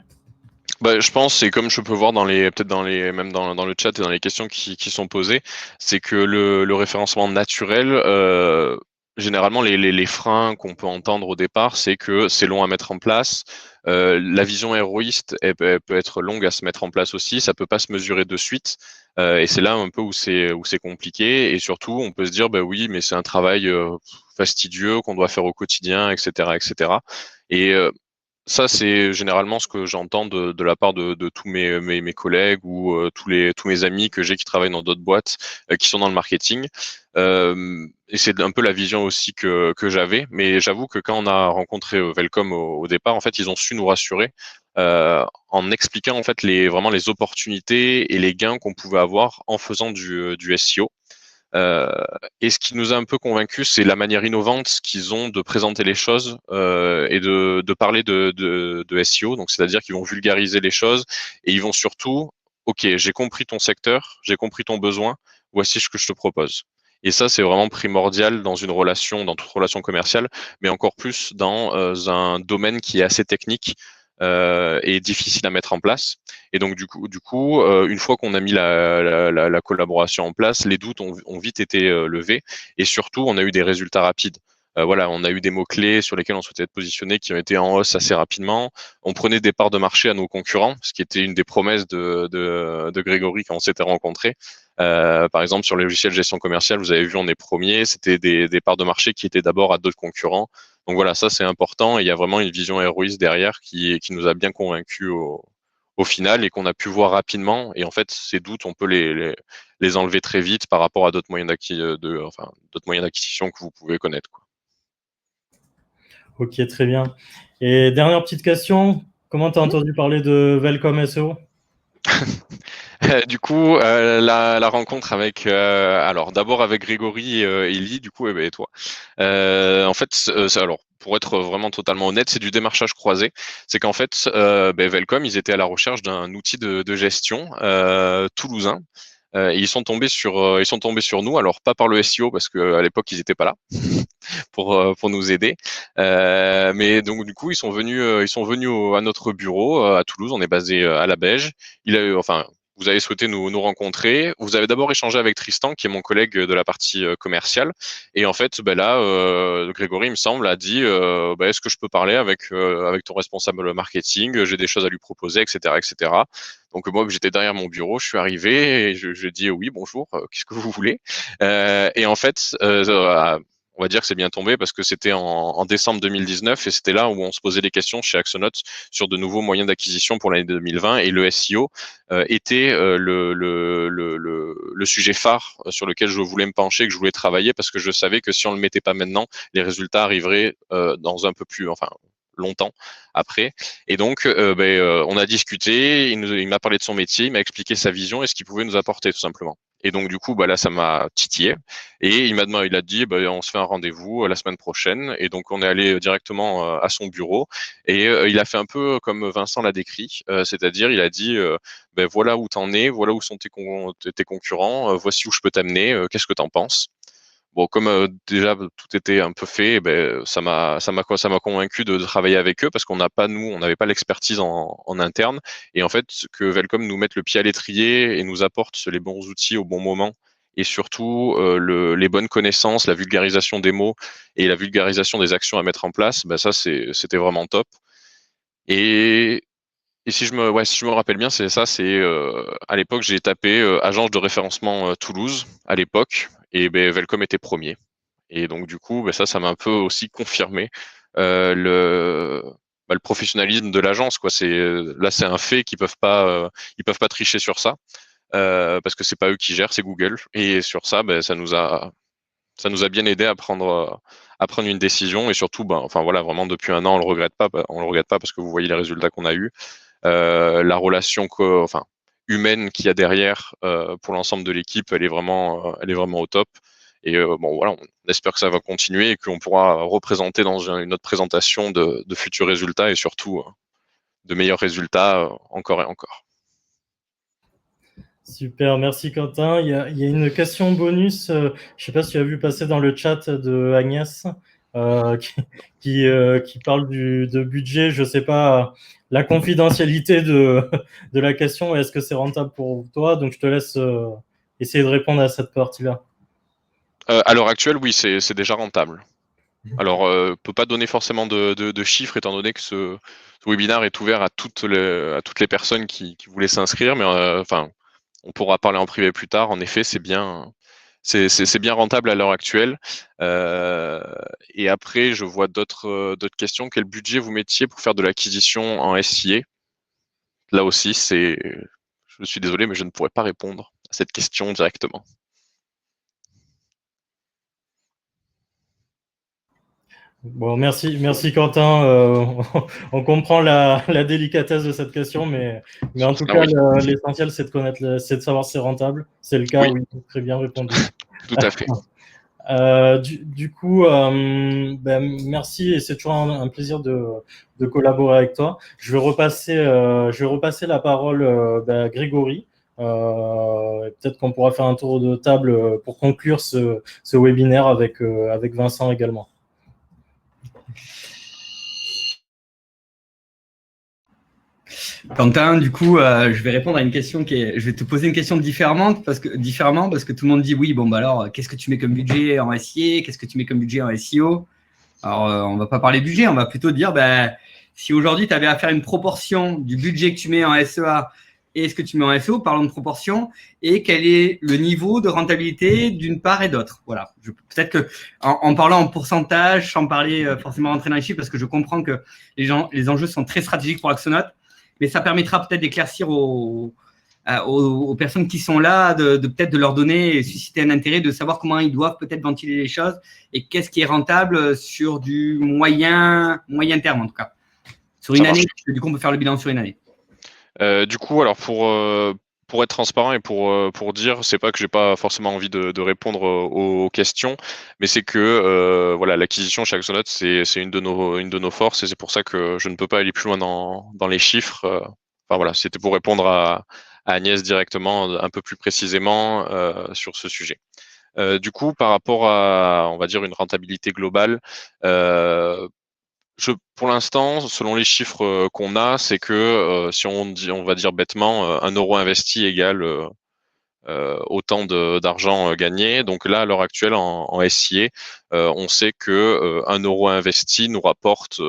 Bah, je pense, et comme je peux voir même dans le chat et dans les questions qui sont posées, c'est que le référencement naturel, généralement les freins qu'on peut entendre au départ, c'est que c'est long à mettre en place. La vision héroïste, elle peut être longue à se mettre en place aussi. Ça peut pas se mesurer de suite. Et c'est là un peu où c'est compliqué. Et surtout, on peut se dire, bah oui, mais c'est un travail fastidieux qu'on doit faire au quotidien, etc., etc. Et ça, c'est généralement ce que j'entends de la part de tous mes collègues ou tous mes amis que j'ai qui travaillent dans d'autres boîtes qui sont dans le marketing. Et c'est un peu la vision aussi que j'avais. Mais j'avoue que quand on a rencontré Velcom au départ, en fait, ils ont su nous rassurer en expliquant en fait vraiment les opportunités et les gains qu'on pouvait avoir en faisant du SEO. Euh, et ce qui nous a un peu convaincus, c'est la manière innovante qu'ils ont de présenter les choses et de parler de SEO. Donc, c'est-à-dire qu'ils vont vulgariser les choses et ils vont surtout, OK, j'ai compris ton secteur, j'ai compris ton besoin, voici ce que je te propose. Et ça, c'est vraiment primordial dans une relation, dans toute relation commerciale, mais encore plus dans un domaine qui est assez technique et difficile à mettre en place. Et donc du coup, une fois qu'on a mis la collaboration en place, les doutes ont vite été levés et surtout, on a eu des résultats rapides. Voilà, on a eu des mots-clés sur lesquels on souhaitait être positionné qui ont été en hausse assez rapidement. On prenait des parts de marché à nos concurrents, ce qui était une des promesses de Grégory quand on s'était rencontrés. Par exemple, sur les logiciels de gestion commerciale, vous avez vu, on est premier. C'était des parts de marché qui étaient d'abord à d'autres concurrents. Donc voilà, ça c'est important et il y a vraiment une vision héroïste derrière qui nous a bien convaincus au final et qu'on a pu voir rapidement. Et en fait, ces doutes, on peut les enlever très vite par rapport à d'autres moyens d'acquisition que vous pouvez connaître, quoi. Ok, très bien. Et dernière petite question, comment tu as entendu parler de Velcom SEO? Du coup, la rencontre avec, alors d'abord avec Grégory et Ellie, du coup, et toi. En fait, alors pour être vraiment totalement honnête, c'est du démarchage croisé. C'est qu'en fait, Velcom, ils étaient à la recherche d'un outil de gestion toulousain. Et ils sont tombés sur nous. Alors pas par le SEO parce qu'à l'époque ils n'étaient pas là pour nous aider. Mais donc du coup ils sont venus à notre bureau à Toulouse. On est basé à la Beige. Enfin, vous avez souhaité nous rencontrer. Vous avez d'abord échangé avec Tristan, qui est mon collègue de la partie commerciale. Et en fait, là, Grégory, il me semble, a dit est-ce que je peux parler avec ton responsable marketing? J'ai des choses à lui proposer, etc., etc. Donc moi, j'étais derrière mon bureau, je suis arrivé et je dis oui, bonjour, qu'est-ce que vous voulez? Et en fait, on va dire que c'est bien tombé parce que c'était en décembre 2019 et c'était là où on se posait des questions chez Axonote sur de nouveaux moyens d'acquisition pour l'année 2020 et le SEO était le sujet phare sur lequel je voulais me pencher, que je voulais travailler parce que je savais que si on le mettait pas maintenant, les résultats arriveraient dans un peu plus, enfin longtemps après. Et donc, on a discuté, il m'a parlé de son métier, il m'a expliqué sa vision et ce qu'il pouvait nous apporter tout simplement. Et donc, du coup, là, ça m'a titillé. Et il a dit, on se fait un rendez-vous la semaine prochaine. Et donc, on est allé directement à son bureau. Et il a fait un peu comme Vincent l'a décrit, c'est-à-dire, il a dit, voilà où t'en es, voilà où sont tes concurrents, voici où je peux t'amener, qu'est-ce que t'en penses? Bon, comme déjà tout était un peu fait, ça m'a convaincu de travailler avec eux parce qu'on n'avait pas l'expertise en interne. Et en fait, que Velcom nous mette le pied à l'étrier et nous apporte les bons outils au bon moment et surtout les bonnes connaissances, la vulgarisation des mots et la vulgarisation des actions à mettre en place, ça c'était vraiment top. Et si je me rappelle bien, c'est ça, à l'époque j'ai tapé agence de référencement Toulouse à l'époque, et Velcom était premier. Et donc du coup, ça m'a un peu aussi confirmé le professionnalisme de l'agence, quoi. Là, c'est un fait qu'ils peuvent pas tricher sur ça, parce que c'est pas eux qui gèrent, c'est Google. Et sur ça, ça nous a bien aidé à prendre une décision. Et surtout, vraiment depuis un an, on le regrette pas parce que vous voyez les résultats qu'on a eus, la relation humaine qu'il y a derrière pour l'ensemble de l'équipe, elle est vraiment au top. Et on espère que ça va continuer et qu'on pourra représenter dans une autre présentation de futurs résultats et surtout de meilleurs résultats encore et encore. Super, merci Quentin. Il y a une question bonus, je ne sais pas si tu as vu passer dans le chat de Agnès, qui parle de budget. Je ne sais pas la confidentialité de la question, est-ce que c'est rentable pour toi? Donc je te laisse essayer de répondre à cette partie-là. À l'heure actuelle, oui, c'est déjà rentable. Alors, je ne peux pas donner forcément de chiffres, étant donné que ce webinaire est ouvert à toutes les personnes qui voulaient s'inscrire, mais on pourra parler en privé plus tard. En effet, c'est bien rentable à l'heure actuelle. Et après, je vois d'autres questions. Quel budget vous mettiez pour faire de l'acquisition en SIA? Là aussi, je suis désolé, mais je ne pourrais pas répondre à cette question directement. Bon, merci Quentin. On comprend la délicatesse de cette question, mais en tout cas, l'essentiel, c'est de savoir si c'est rentable. C'est le cas, oui, très bien répondu. Tout à fait. Du coup, merci, et c'est toujours un plaisir de collaborer avec toi. Je vais repasser la parole à Grégory. Peut-être qu'on pourra faire un tour de table pour conclure ce webinaire avec Vincent également. Quentin, du coup, je vais répondre à une question je vais te poser une question différemment parce que tout le monde dit oui, alors, qu'est-ce que tu mets comme budget en SIA? Qu'est-ce que tu mets comme budget en SEO? Alors, on va pas parler budget, on va plutôt dire, si aujourd'hui, tu avais à faire une proportion du budget que tu mets en SEA et ce que tu mets en SEO, parlons de proportion, et quel est le niveau de rentabilité d'une part et d'autre. Voilà. Peut-être que en parlant en pourcentage, sans parler forcément rentrer dans les chiffres, parce que je comprends que les enjeux sont très stratégiques pour Axonote, mais ça permettra peut-être d'éclaircir aux personnes qui sont là, peut-être de leur donner et susciter un intérêt, de savoir comment ils doivent peut-être ventiler les choses et qu'est-ce qui est rentable sur du moyen terme, en tout cas. Sur une année, du coup, on peut faire le bilan sur une année. Du coup, alors pour être transparent et pour dire, c'est pas que j'ai pas forcément envie de répondre aux questions, mais c'est que l'acquisition chez Axonote, c'est une de nos forces, et c'est pour ça que je ne peux pas aller plus loin dans les chiffres. C'était pour répondre à Agnès directement, un peu plus précisément sur ce sujet. Du coup, par rapport à, on va dire, une rentabilité globale, pour l'instant, selon les chiffres qu'on a, c'est que si on va dire bêtement, 1 euro investi égale autant d'argent gagné. Donc là, à l'heure actuelle, en SIA, on sait que 1 euro investi nous rapporte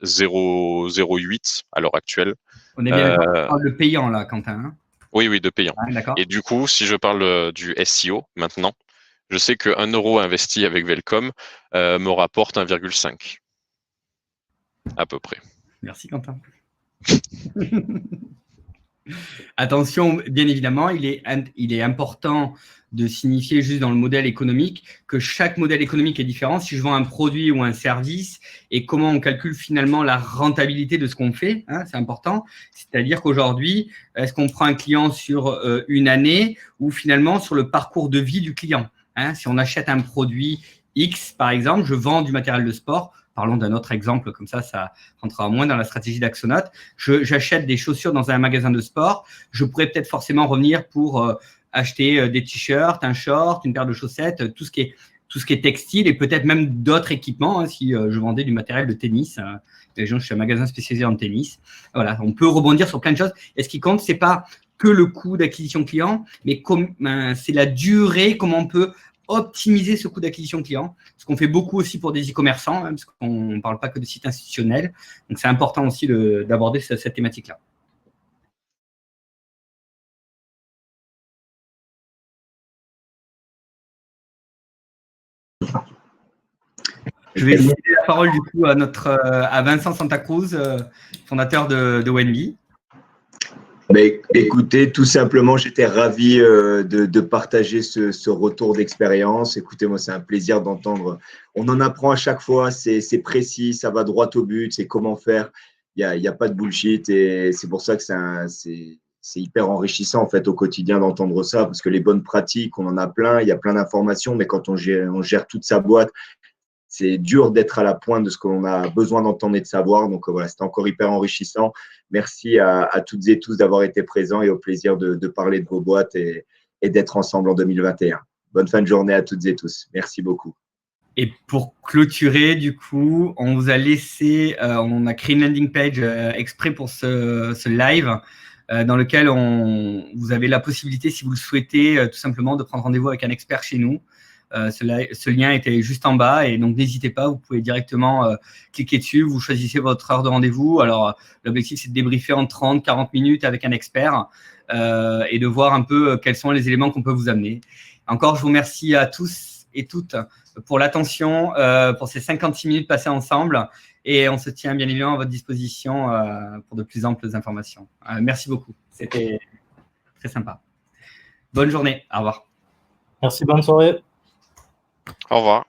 0,08 à l'heure actuelle. On est bien d'accord de payant là, Quentin. Hein, oui, de payant. Ouais, et du coup, si je parle du SEO maintenant, je sais que 1 euro investi avec Velcom me rapporte 1,5. À peu près. Merci Quentin. Attention, bien évidemment, il est important de signifier juste dans le modèle économique que chaque modèle économique est différent. Si je vends un produit ou un service, et comment on calcule finalement la rentabilité de ce qu'on fait, hein, c'est important. C'est-à-dire qu'aujourd'hui, est-ce qu'on prend un client sur une année ou finalement sur le parcours de vie du client, hein? Si on achète un produit X, par exemple, je vends du matériel de sport. Parlons d'un autre exemple, comme ça rentrera moins dans la stratégie d'Axonote. J'achète des chaussures dans un magasin de sport. Je pourrais peut-être forcément revenir pour acheter des t-shirts, un short, une paire de chaussettes, tout ce qui est textile et peut-être même d'autres équipements, hein, si je vendais du matériel de tennis. Je suis un magasin spécialisé en tennis. Voilà, on peut rebondir sur plein de choses. Et ce qui compte, c'est pas que le coût d'acquisition client, mais c'est la durée, comment on peut optimiser ce coût d'acquisition client. Ce qu'on fait beaucoup aussi pour des e-commerçants, parce qu'on ne parle pas que de sites institutionnels. Donc, c'est important aussi d'aborder cette thématique-là. Je vais céder la parole du coup à Vincent Santa Cruz, fondateur de Wenby. Écoutez, tout simplement, j'étais ravi de partager ce retour d'expérience. Écoutez, moi, c'est un plaisir d'entendre. On en apprend à chaque fois, c'est précis, ça va droit au but, c'est comment faire. Il y a pas de bullshit et c'est pour ça que c'est hyper enrichissant en fait au quotidien d'entendre ça parce que les bonnes pratiques, on en a plein, il y a plein d'informations, mais quand on gère toute sa boîte, c'est dur d'être à la pointe de ce qu'on a besoin d'entendre et de savoir. Donc voilà, c'était encore hyper enrichissant. Merci à toutes et tous d'avoir été présents et au plaisir de parler de vos boîtes et d'être ensemble en 2021. Bonne fin de journée à toutes et tous. Merci beaucoup. Et pour clôturer, du coup, on vous a laissé, on a créé une landing page exprès pour ce live dans lequel vous avez la possibilité, si vous le souhaitez, tout simplement de prendre rendez-vous avec un expert chez nous. Ce lien était juste en bas et donc n'hésitez pas, vous pouvez directement cliquer dessus, vous choisissez votre heure de rendez-vous. Alors, l'objectif, c'est de débriefer en 30-40 minutes avec un expert et de voir un peu quels sont les éléments qu'on peut vous amener. Encore, je vous remercie à tous et toutes pour l'attention, pour ces 56 minutes passées ensemble et on se tient bien évidemment à votre disposition pour de plus amples informations. Merci beaucoup, c'était très sympa. Bonne journée, au revoir. Merci, bonne soirée. Au revoir.